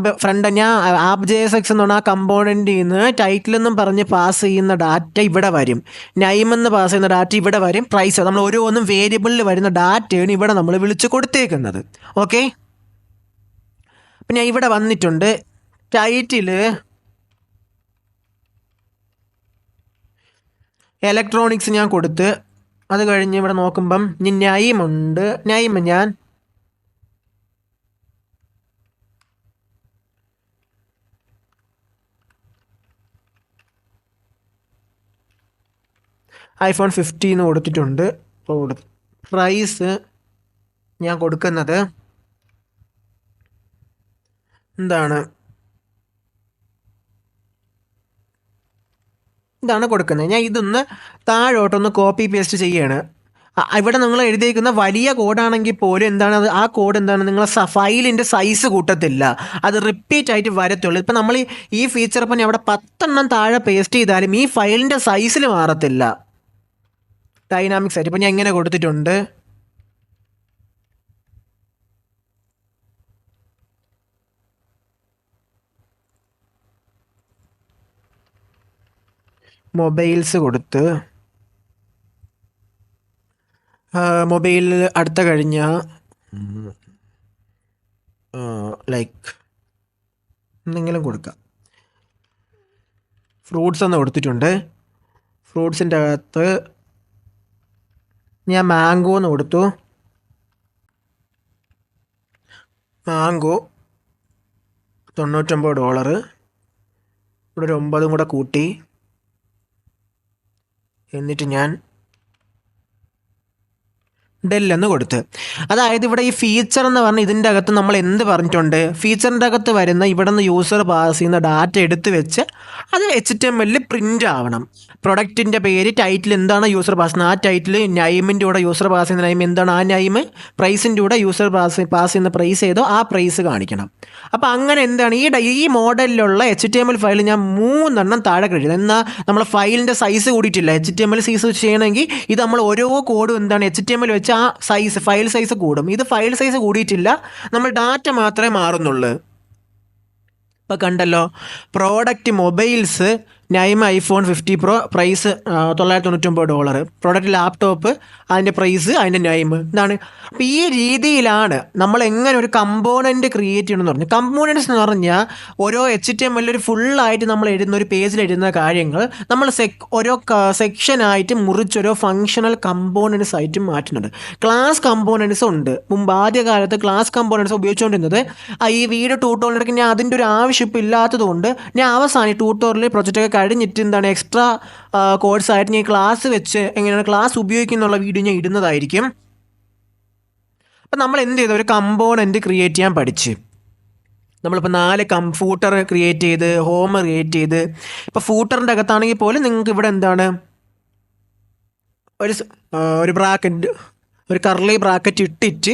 ആപ്പ് JSX എന്ന് പറഞ്ഞാൽ ആ കമ്പോണൻറ്റിൽ നിന്ന് ടൈറ്റിൽ എന്നും പറഞ്ഞ് പാസ് ചെയ്യുന്ന ഡാറ്റ ഇവിടെ വരും, നൈമെന്ന് പാസ് ചെയ്യുന്ന ഡാറ്റ ഇവിടെ വരും, പ്രൈസ് നമ്മൾ ഓരോന്നും വേരിയബിളിൽ വരുന്ന ഡാറ്റയാണ് ഇവിടെ നമ്മൾ വിളിച്ച് കൊടുത്തേക്കുന്നത്. ഓക്കെ, അപ്പം ഞാൻ ഇവിടെ വന്നിട്ടുണ്ട് ടൈറ്റിൽ ഇലക്ട്രോണിക്സ് ഞാൻ കൊടുത്ത് അത് കഴിഞ്ഞ് ഇവിടെ നോക്കുമ്പം ഇനി നൈമുണ്ട്. നൈം ഞാൻ iPhone 15 കൊടുത്തിട്ടുണ്ട്. പ്രൈസ് ഞാൻ കൊടുക്കുന്നത് എന്താണ് ഇതാണ് കൊടുക്കുന്നത്. ഞാൻ ഇതൊന്ന് താഴോട്ടൊന്ന് കോപ്പി പേസ്റ്റ് ചെയ്യുകയാണ്. ഇവിടെ നിങ്ങൾ എഴുതിയിരിക്കുന്ന വലിയ കോഡാണെങ്കിൽ പോലും എന്താണ് അത്, ആ കോഡ് എന്താണ് നിങ്ങളെ ഫയലിൻ്റെ സൈസ് കൂട്ടത്തില്ല, അത് റിപ്പീറ്റ് ആയിട്ട് വരത്തുള്ളൂ. ഇപ്പം നമ്മൾ ഈ ഫീച്ചർ ഇപ്പം അവിടെ 10 താഴെ പേസ്റ്റ് ചെയ്താലും ഈ ഫയലിൻ്റെ സൈസിൽ മാറത്തില്ല ഡൈനാമിക്സ് ആയിട്ട്. ഇപ്പം ഞാൻ ഇങ്ങനെ കൊടുത്തിട്ടുണ്ട്, മൊബൈൽസ് കൊടുത്ത് മൊബൈൽ അടുത്ത കഴിഞ്ഞ ലൈക്ക് എന്തെങ്കിലും കൊടുക്കാം. ഫ്രൂട്ട്സ് എന്ന് കൊടുത്തിട്ടുണ്ട്. ഫ്രൂട്ട്സിൻ്റെ അകത്ത് ഞാൻ മാംഗോ എന്ന് കൊടുത്തു. മാംഗോ $99. ഇവിടെ ഒരു 9 കൂടെ കൂട്ടി. എന്നിട്ട് ഞാൻ ഡെല്ലെന്ന് കൊടുത്ത്. അതായത് ഇവിടെ ഈ ഫീച്ചർ എന്ന് പറഞ്ഞാൽ ഇതിൻ്റെ അകത്ത് നമ്മൾ എന്ത് പറഞ്ഞിട്ടുണ്ട്, ഫീച്ചറിൻ്റെ അകത്ത് വരുന്ന ഇവിടെ നിന്ന് യൂസർ പാസ് ചെയ്യുന്ന ഡാറ്റ എടുത്ത് വെച്ച് അത് HTML പ്രിൻ്റ് ആവണം. പ്രൊഡക്റ്റിൻ്റെ പേര്, ടൈറ്റിൽ എന്താണ് യൂസർ പാസ് ചെയ്യുന്നത്, ആ ടൈറ്റിൽ, നൈമിൻ്റെ കൂടെ യൂസർ പാസ് ചെയ്യുന്ന നൈം എന്താണ്, ആ നൈം, പ്രൈസിൻ്റെ കൂടെ യൂസർ പാസ് ചെയ്യുന്ന പ്രൈസ് ഏതോ ആ പ്രൈസ് കാണിക്കണം. അപ്പോൾ അങ്ങനെ എന്താണ് ഈ മോഡലിലുള്ള HTML ഫയൽ ഞാൻ 3 താഴെ കഴിയുന്നത്. എന്നാൽ നമ്മൾ ഫയലിൻ്റെ സൈസ് കൂടിയിട്ടില്ല. HTML സൈസ് ചെയ്യണമെങ്കിൽ ഇത് നമ്മൾ ഓരോ കോഡും എന്താണ് HTML വെച്ച് ആ സൈസ്, ഫയൽ സൈസ് കൂടും. ഇത് ഫയൽ സൈസ് കൂടിയിട്ടില്ല, നമ്മൾ ഡാറ്റ മാത്രമേ മാറുന്നുള്ളൂ. ഇപ്പോൾ കണ്ടല്ലോ, product mobiles name iPhone 50 Pro price $999. Product laptop അതിൻ്റെ പ്രൈസ്, അതിൻ്റെ നൈം ഇതാണ്. അപ്പോൾ ഈ രീതിയിലാണ് നമ്മൾ എങ്ങനെ ഒരു കമ്പോണൻറ്റ് ക്രിയേറ്റ് ചെയ്യണമെന്ന് പറഞ്ഞു. കമ്പോണൻറ്റ്സ് എന്ന് പറഞ്ഞാൽ ഓരോ HTML ഒരു ഫുള്ളായിട്ട് നമ്മൾ എഴുതുന്ന ഒരു പേജിൽ എഴുതുന്ന കാര്യങ്ങൾ നമ്മൾ ഓരോ സെക്ഷനായിട്ട് മുറിച്ചോരോ ഫങ്ഷണൽ കമ്പോണൻറ്റ്സ് ആയിട്ട് മാറ്റുന്നുണ്ട്. ക്ലാസ് കമ്പോണൻറ്റ്സ് ഉണ്ട്. മുമ്പ് ആദ്യകാലത്ത് ക്ലാസ് കമ്പോണൻറ്റ്സ് ഉപയോഗിച്ചുകൊണ്ടിരുന്നത്. ഈ വീഡിയോ ട്യൂട്ടോറിയലൊക്കെ ഞാൻ അതിൻ്റെ ഒരു ആവശ്യം ഇപ്പോൾ ഇല്ലാത്തതുകൊണ്ട് ഞാൻ അവസാനം ട്യൂട്ടോറിയൽ പ്രൊജക്റ്റൊക്കെ കഴിഞ്ഞിട്ട് എന്താണ് എക്സ്ട്രാ കോഴ്സായിട്ട് ഞാൻ ക്ലാസ് വെച്ച് എങ്ങനെയാണ് ക്ലാസ് ഉപയോഗിക്കുന്നുള്ള വീഡിയോ ഞാൻ ഇടുന്നതായിരിക്കും. അപ്പം നമ്മൾ എന്ത് ചെയ്തു, ഒരു കമ്പോണൻറ്റ് ക്രിയേറ്റ് ചെയ്യാൻ പഠിച്ച്. നമ്മളിപ്പോൾ 4 ഫൂട്ടർ ക്രിയേറ്റ് ചെയ്ത്, ഹോം ക്രിയേറ്റ് ചെയ്ത്. ഇപ്പോൾ ഫൂട്ടറിൻ്റെ അകത്താണെങ്കിൽ പോലും നിങ്ങൾക്ക് ഇവിടെ എന്താണ് ഒരു ബ്രാക്കറ്റ്, ഒരു കർലി ബ്രാക്കറ്റ് ഇട്ടിട്ട്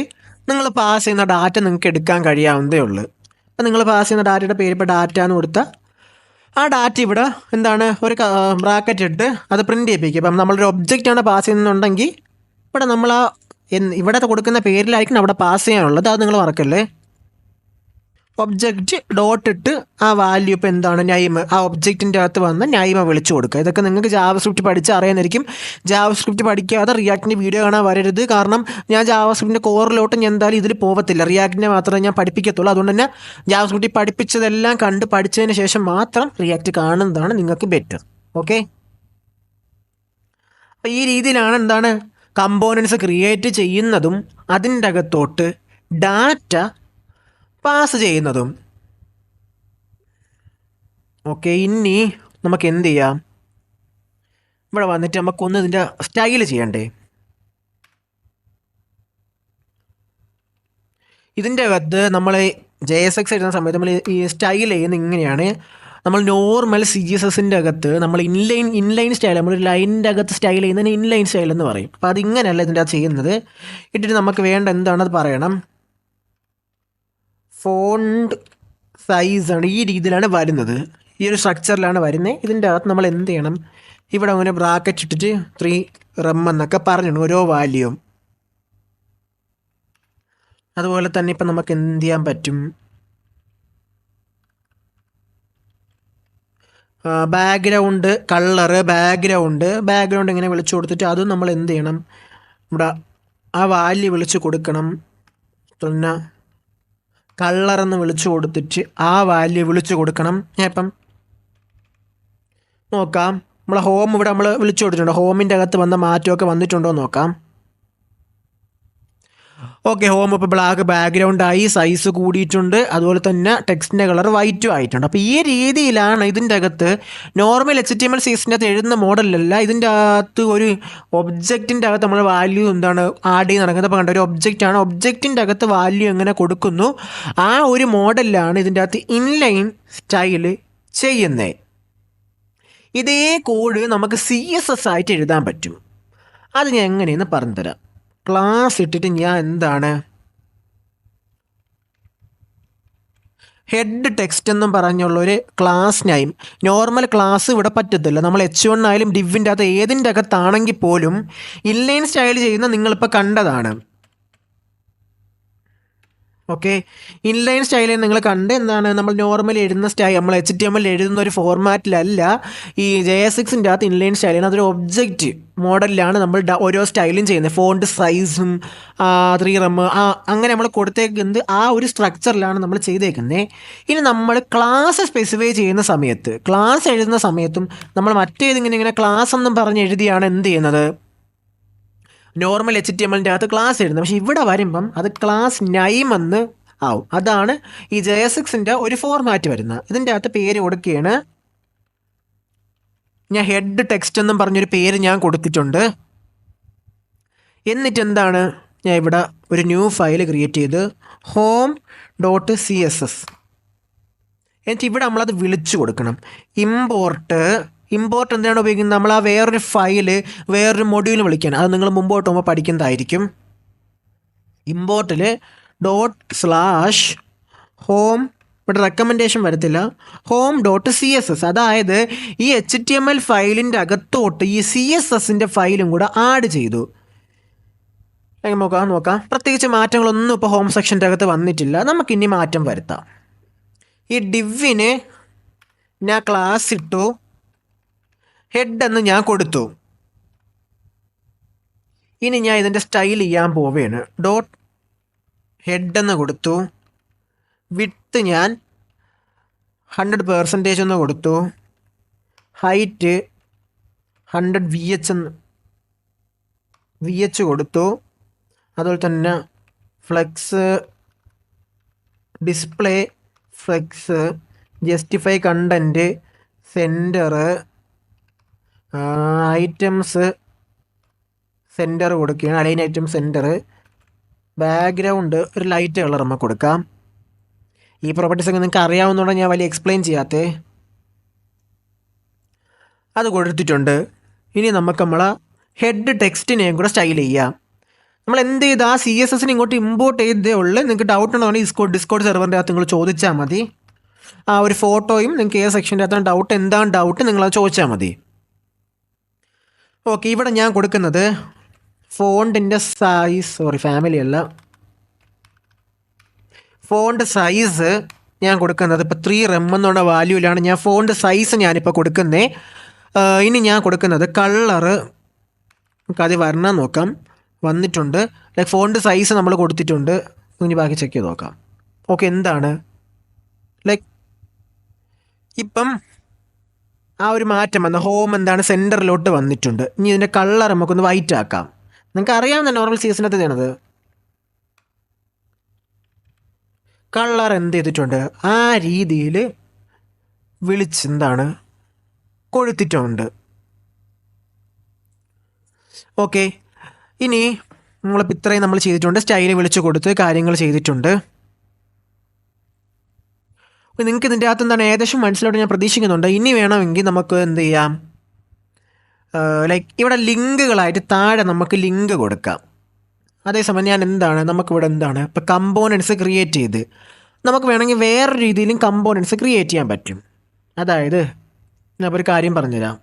നിങ്ങൾ പാസ് ചെയ്യുന്ന ഡാറ്റ നിങ്ങൾക്ക് എടുക്കാൻ കഴിയാവുന്നതേ ഉള്ളൂ. അപ്പം നിങ്ങൾ പാസ് ചെയ്യുന്ന ഡാറ്റയുടെ പേര് ഇപ്പോൾ ഡാറ്റ എന്ന് കൊടുത്താൽ ആ ഡാറ്റ ഇവിടെ എന്താണ് ഒരു ബ്രാക്കറ്റ് ഇട്ട് അത് പ്രിൻ്റ് ചെയ്യിപ്പിക്കും. അപ്പം നമ്മളൊരു ഒബ്ജക്റ്റാണ് പാസ് ചെയ്യുന്നുണ്ടെങ്കിൽ ഇവിടെ നമ്മൾ ആ ഇവിടെ കൊടുക്കുന്ന പേരിലായിരിക്കും അവിടെ പാസ് ചെയ്യാനുള്ളത്. അത് നിങ്ങൾ മറക്കല്ലേ. ഒബ്ജക്റ്റ് ഡോട്ട് ഇട്ട് ആ വാല്യൂ ഇപ്പോൾ എന്താണ് നൈം, ആ ഒബ്ജക്റ്റിൻ്റെ അകത്ത് വന്ന് നൈമ വിളിച്ചു കൊടുക്കുക. ഇതൊക്കെ നിങ്ങൾക്ക് ജാവാസ്ക്രിപ്റ്റ് പഠിച്ച് അറിയാനായിരിക്കും. ജാവാസ്ക്രിപ്റ്റ് പഠിക്കാതെ റിയാക്റ്റിൻ്റെ വീഡിയോ കാണാൻ വരരുത്. കാരണം ഞാൻ ജാവാസ്ക്രിപ്റ്റിൻ്റെ കോറിലോട്ട് ഞാൻ എന്തായാലും ഇതിൽ പോകത്തില്ല. റിയാക്റ്റിനെ മാത്രമേ ഞാൻ പഠിപ്പിക്കത്തുള്ളൂ. അതുകൊണ്ട് തന്നെ ജാവാസ്ക്രിപ്റ്റ് പഠിപ്പിച്ചതെല്ലാം കണ്ട് പഠിച്ചതിന് ശേഷം മാത്രം റിയാക്റ്റ് കാണുന്നതാണ് നിങ്ങൾക്ക് ബെറ്റർ. ഓക്കെ, അപ്പോൾ ഈ രീതിയിലാണ് എന്താണ് കമ്പോണൻസ് ക്രിയേറ്റ് ചെയ്യുന്നതും അതിൻ്റെ അകത്തോട്ട് ഡാറ്റ പാസ് ചെയ്യുന്നതും. ഓക്കെ, ഇനി നമുക്ക് എന്ത് ചെയ്യാം, ഇവിടെ വന്നിട്ട് നമുക്കൊന്ന് ഇതിൻ്റെ സ്റ്റൈൽ ചെയ്യണ്ടേ. ഇതിൻ്റെ അകത്ത് നമ്മൾ JSX എഴുതുന്ന സമയത്ത് നമ്മൾ ഈ സ്റ്റൈൽ ചെയ്യുന്നത് ഇങ്ങനെയാണ്. നമ്മൾ നോർമൽ CSSൻ്റെ അകത്ത് നമ്മൾ ഇൻലൈൻ സ്റ്റൈൽ, നമ്മൾ ലൈനിൻ്റെ അകത്ത് സ്റ്റൈൽ ചെയ്യുന്നതിന് ഇൻലൈൻ സ്റ്റൈൽ എന്ന് പറയും. അപ്പോൾ അതിങ്ങനെയല്ല ഇതിൻ്റെ അകത്ത് ചെയ്യുന്നത്. ഇട്ടിട്ട് നമുക്ക് വേണ്ട എന്താണെന്ന് പറയണം. ഫോണ്ട് സൈസാണ് ഈ രീതിയിലാണ് വരുന്നത്, ഈ ഒരു സ്ട്രക്ചറിലാണ് വരുന്നത്. ഇതിൻ്റെ അകത്ത് നമ്മൾ എന്ത് ചെയ്യണം, ഇവിടെ അങ്ങനെ ബ്രാക്കറ്റ് ഇട്ടിട്ട് 3 റം എന്നൊക്കെ പറഞ്ഞു ഓരോ വാല്യൂവും. അതുപോലെ തന്നെ ഇപ്പം നമുക്ക് എന്ത് ചെയ്യാൻ പറ്റും, ബാക്ക്ഗ്രൗണ്ട് കളറ്, ബാക്ക്ഗ്രൗണ്ട് ഇങ്ങനെ വിളിച്ചു കൊടുത്തിട്ട് അതും നമ്മൾ എന്ത് ചെയ്യണം, ഇവിടെ ആ വാല്യൂ വിളിച്ച് കൊടുക്കണം. പിന്നെ കളറെന്ന് വിളിച്ചു കൊടുത്തിട്ട് ആ വാല്യൂ വിളിച്ചു കൊടുക്കണം. ഞാൻ ഇപ്പം നോക്കാം, നമ്മളെ ഹോം ഇവിടെ നമ്മൾ വിളിച്ചു കൊടുത്തിട്ടുണ്ട്. ഹോമിൻ്റെ അകത്ത് വന്ന മാറ്റമൊക്കെ വന്നിട്ടുണ്ടോ എന്ന് നോക്കാം. ഓക്കെ, ഹോം ഇപ്പോൾ ബ്ലാക്ക് ബാക്ക്ഗ്രൗണ്ടായി, സൈസ് കൂടിയിട്ടുണ്ട്. അതുപോലെ തന്നെ ടെക്സ്റ്റിൻ്റെ കളർ വൈറ്റും ആയിട്ടുണ്ട്. അപ്പോൾ ഈ രീതിയിലാണ് ഇതിൻ്റെ അകത്ത് നോർമൽ HTML CSSൻ്റെ അകത്ത് എഴുതുന്ന മോഡലല്ല. ഇതിൻ്റെ അകത്ത് ഒരു ഒബ്ജക്റ്റിൻ്റെ അകത്ത് നമ്മൾ വാല്യൂ എന്താണ് ആഡ് ചെയ്ത് നടക്കുന്നത്. അപ്പോൾ കണ്ട ഒരു ഒബ്ജക്റ്റാണ്, ഒബ്ജക്റ്റിൻ്റെ അകത്ത് വാല്യൂ എങ്ങനെ കൊടുക്കുന്നു ആ ഒരു മോഡലിലാണ് ഇതിൻ്റെ അകത്ത് ഇൻലൈൻ സ്റ്റൈൽ ചെയ്യുന്നത്. ഇതേ കോഡ് നമുക്ക് CSS ആയിട്ട് എഴുതാൻ പറ്റും. അത് ഞാൻ എങ്ങനെയെന്ന് പറഞ്ഞുതരാം. ക്ലാസ് ഇട്ടിട്ട് ഞാൻ എന്താണ് ഹെഡ് ടെക്സ്റ്റ് എന്നും പറഞ്ഞുള്ളൊരു ക്ലാസ് നെയിം. നോർമൽ ക്ലാസ് ഇവിടെ പറ്റത്തില്ല. നമ്മൾ H1 ആയാലും ഡിവിൻ്റെ അകത്ത് ഏതിൻ്റെ അകത്താണെങ്കിൽ പോലും ഇൻലൈൻ സ്റ്റൈൽ ചെയ്യുന്ന നിങ്ങളിപ്പോൾ കണ്ടതാണ്. ഓക്കെ, ഇൻലൈൻ സ്റ്റൈലിൽ നിങ്ങൾ കണ്ട് എന്താണ് നമ്മൾ നോർമലി എഴുതുന്ന സ്റ്റൈൽ, നമ്മൾ HTML എഴുതുന്ന ഒരു ഫോർമാറ്റിലല്ല ഈ JSXൻ്റെ അകത്ത് ഇൻലൈൻ സ്റ്റൈലാണ്. അതൊരു ഒബ്ജക്റ്റ് മോഡലിലാണ് നമ്മൾ ഓരോ സ്റ്റൈലും ചെയ്യുന്നത്. ഫോണ്ട് സൈസും 3rem അങ്ങനെ നമ്മൾ കൊടുത്തേക്കുന്നത് ആ ഒരു സ്ട്രക്ചറിലാണ് നമ്മൾ ചെയ്തേക്കുന്നത്. ഇനി നമ്മൾ ക്ലാസ് സ്പെസിഫൈ ചെയ്യുന്ന സമയത്ത്, ക്ലാസ് എഴുതുന്ന സമയത്തും നമ്മൾ ഇങ്ങനെ ക്ലാസ് എന്നും പറഞ്ഞ് എഴുതിയാണ് എന്ത് ചെയ്യുന്നത്, നോർമൽ HTMLൻ്റെ അകത്ത് ക്ലാസ് എഴുതുന്നത്. പക്ഷേ ഇവിടെ വരുമ്പം അത് ക്ലാസ് നെയിം എന്ന് ആവും. അതാണ് ഈ JSXൻ്റെ ഒരു ഫോർമാറ്റ് വരുന്നത്. ഇതിൻ്റെ അകത്ത് പേര് കൊടുക്കുകയാണ്. ഞാൻ ഹെഡ് ടെക്സ്റ്റ് എന്നും പറഞ്ഞൊരു പേര് ഞാൻ കൊടുത്തിട്ടുണ്ട്. എന്നിട്ട് എന്താണ്, ഞാൻ ഇവിടെ ഒരു ന്യൂ ഫയൽ ക്രിയേറ്റ് ചെയ്ത് home.css. എന്നിട്ട് ഇവിടെ നമ്മളത് വിളിച്ചു കൊടുക്കണം. ഇമ്പോർട്ട് എന്താണ് ഉപയോഗിക്കുന്നത്, നമ്മൾ ആ വേറൊരു ഫയൽ വേറൊരു മൊഡ്യൂൾ വിളിക്കാൻ. അത് നിങ്ങൾ മുമ്പോട്ട് പോകുമ്പോൾ പഠിക്കുന്നതായിരിക്കും. ഇമ്പോർട്ടിൽ ./home, ഇവിടെ റെക്കമെൻഡേഷൻ വരത്തില്ല, home.css. അതായത് ഈ HTML ഫയലിൻ്റെ അകത്തോട്ട് ഈ CSSൻ്റെ ഫയലും കൂടെ ആഡ് ചെയ്തു. നോക്കാം. പ്രത്യേകിച്ച് മാറ്റങ്ങളൊന്നും ഇപ്പോൾ ഹോം സെക്ഷൻ്റെ അകത്ത് വന്നിട്ടില്ല. നമുക്കിനി മാറ്റം വരുത്താം. ഈ ഡിവിന് ഞാൻ ക്ലാസ് ഇട്ടു, ഹെഡ് എന്ന് ഞാൻ കൊടുത്തു. ഇനി ഞാൻ ഇതിൻ്റെ സ്റ്റൈൽ ചെയ്യാൻ പോവുകയാണ്. .head എന്ന് കൊടുത്തു. വിഡ്ത്ത് ഞാൻ 100% എന്ന് കൊടുത്തു. ഹൈറ്റ് 100 VH കൊടുത്തു. അതുപോലെ തന്നെ flex, display, flex, justify content, centre, items centre കൊടുക്കുകയാണ്. അലൈൻ ഐറ്റം സെൻറ്റർ, ബാക്ക്ഗ്രൗണ്ട് ഒരു ലൈറ്റ് കളർ നമുക്ക് കൊടുക്കാം. ഈ പ്രോപ്പർട്ടീസ് ഒക്കെ നിങ്ങൾക്ക് അറിയാവുന്നതുകൊണ്ട് ഞാൻ വലിയ എക്സ്പ്ലെയിൻ ചെയ്യാത്തേ. അത് കൊടുത്തിട്ടുണ്ട്. ഇനി നമുക്ക് നമ്മളെ ഹെഡ് ടെക്സ്റ്റിനെയും കൂടെ സ്റ്റൈൽ ചെയ്യാം. നമ്മൾ എന്ത് ചെയ്ത് ആ CSSനെ ഇങ്ങോട്ട് ഇമ്പോർട്ട് ചെയ്തേ ഉള്ളൂ. നിങ്ങൾക്ക് ഡൗട്ട് ഉണ്ടെങ്കിൽ ഡിസ്കോഡ് സെർവറിൻ്റെ അകത്ത് നിങ്ങൾ ചോദിച്ചാൽ മതി. ആ ഒരു ഫോട്ടോയും നിങ്ങൾക്ക് ഏത് സെക്ഷൻ്റെ അകത്താണ് ഡൗട്ട്, എന്താണ് ഡൗട്ട് നിങ്ങളത് ചോദിച്ചാൽ മതി. ഓക്കെ, ഇവിടെ ഞാൻ കൊടുക്കുന്നത് ഫോണ്ടിൻ്റെ സൈസ്, ഫാമിലി അല്ല, ഫോണ്ട് സൈസ് ഞാൻ കൊടുക്കുന്നത് ഇപ്പോൾ 3rem എന്നുള്ള വാല്യൂവിലാണ് ഞാൻ ഫോണ്ട് സൈസ് ഞാനിപ്പോൾ കൊടുക്കുന്നത്. ഇനി ഞാൻ കൊടുക്കുന്നത് കളറ്, നമുക്കത് വരണം നോക്കാം. വന്നിട്ടുണ്ട്. ലൈക്ക് ഫോണ്ട് സൈസ് നമ്മൾ കൊടുത്തിട്ടുണ്ട്. ഇനി ബാക്കി ചെക്ക് ചെയ്ത് നോക്കാം. ഓക്കെ, എന്താണ് ലൈക്ക് ഇപ്പം ആ ഒരു മാറ്റം വന്ന ഹോം എന്താണ് സെൻറ്ററിലോട്ട് വന്നിട്ടുണ്ട്. ഇനി ഇതിൻ്റെ കളർ നമുക്കൊന്ന് വൈറ്റ് ആക്കാം. നിങ്ങൾക്ക് അറിയാവുന്ന നോർമൽ സീസണത്ത് ചെയ്യണത് കളർ എന്ത് ചെയ്തിട്ടുണ്ട്, ആ രീതിയിൽ വിളിച്ചെന്താണ് കൊഴുത്തിട്ടുണ്ട്. ഓക്കെ, ഇനി നമ്മളിപ്പോൾ ഇത്രയും നമ്മൾ ചെയ്തിട്ടുണ്ട്. സ്റ്റൈല് വിളിച്ച് കൊടുത്ത് കാര്യങ്ങൾ ചെയ്തിട്ടുണ്ട്. നിങ്ങൾക്ക് ഇതിൻ്റെ അകത്ത് എന്താണ് ഏകദേശം മനസ്സിലോട്ട് ഞാൻ പ്രതീക്ഷിക്കുന്നുണ്ട്. ഇനി വേണമെങ്കിൽ നമുക്ക് എന്ത് ചെയ്യാം, ലൈക്ക് ഇവിടെ ലിങ്കുകളായിട്ട് താഴെ നമുക്ക് ലിങ്ക് കൊടുക്കാം. അതേസമയം ഞാൻ നമുക്കിവിടെ എന്താണ് ഇപ്പോൾ കമ്പോണൻസ് ക്രിയേറ്റ് ചെയ്ത് നമുക്ക് വേണമെങ്കിൽ വേറൊരു രീതിയിലും കമ്പോണൻസ് ക്രിയേറ്റ് ചെയ്യാൻ പറ്റും. അതായത് ഞാൻ ഒരു കാര്യം പറഞ്ഞുതരാം.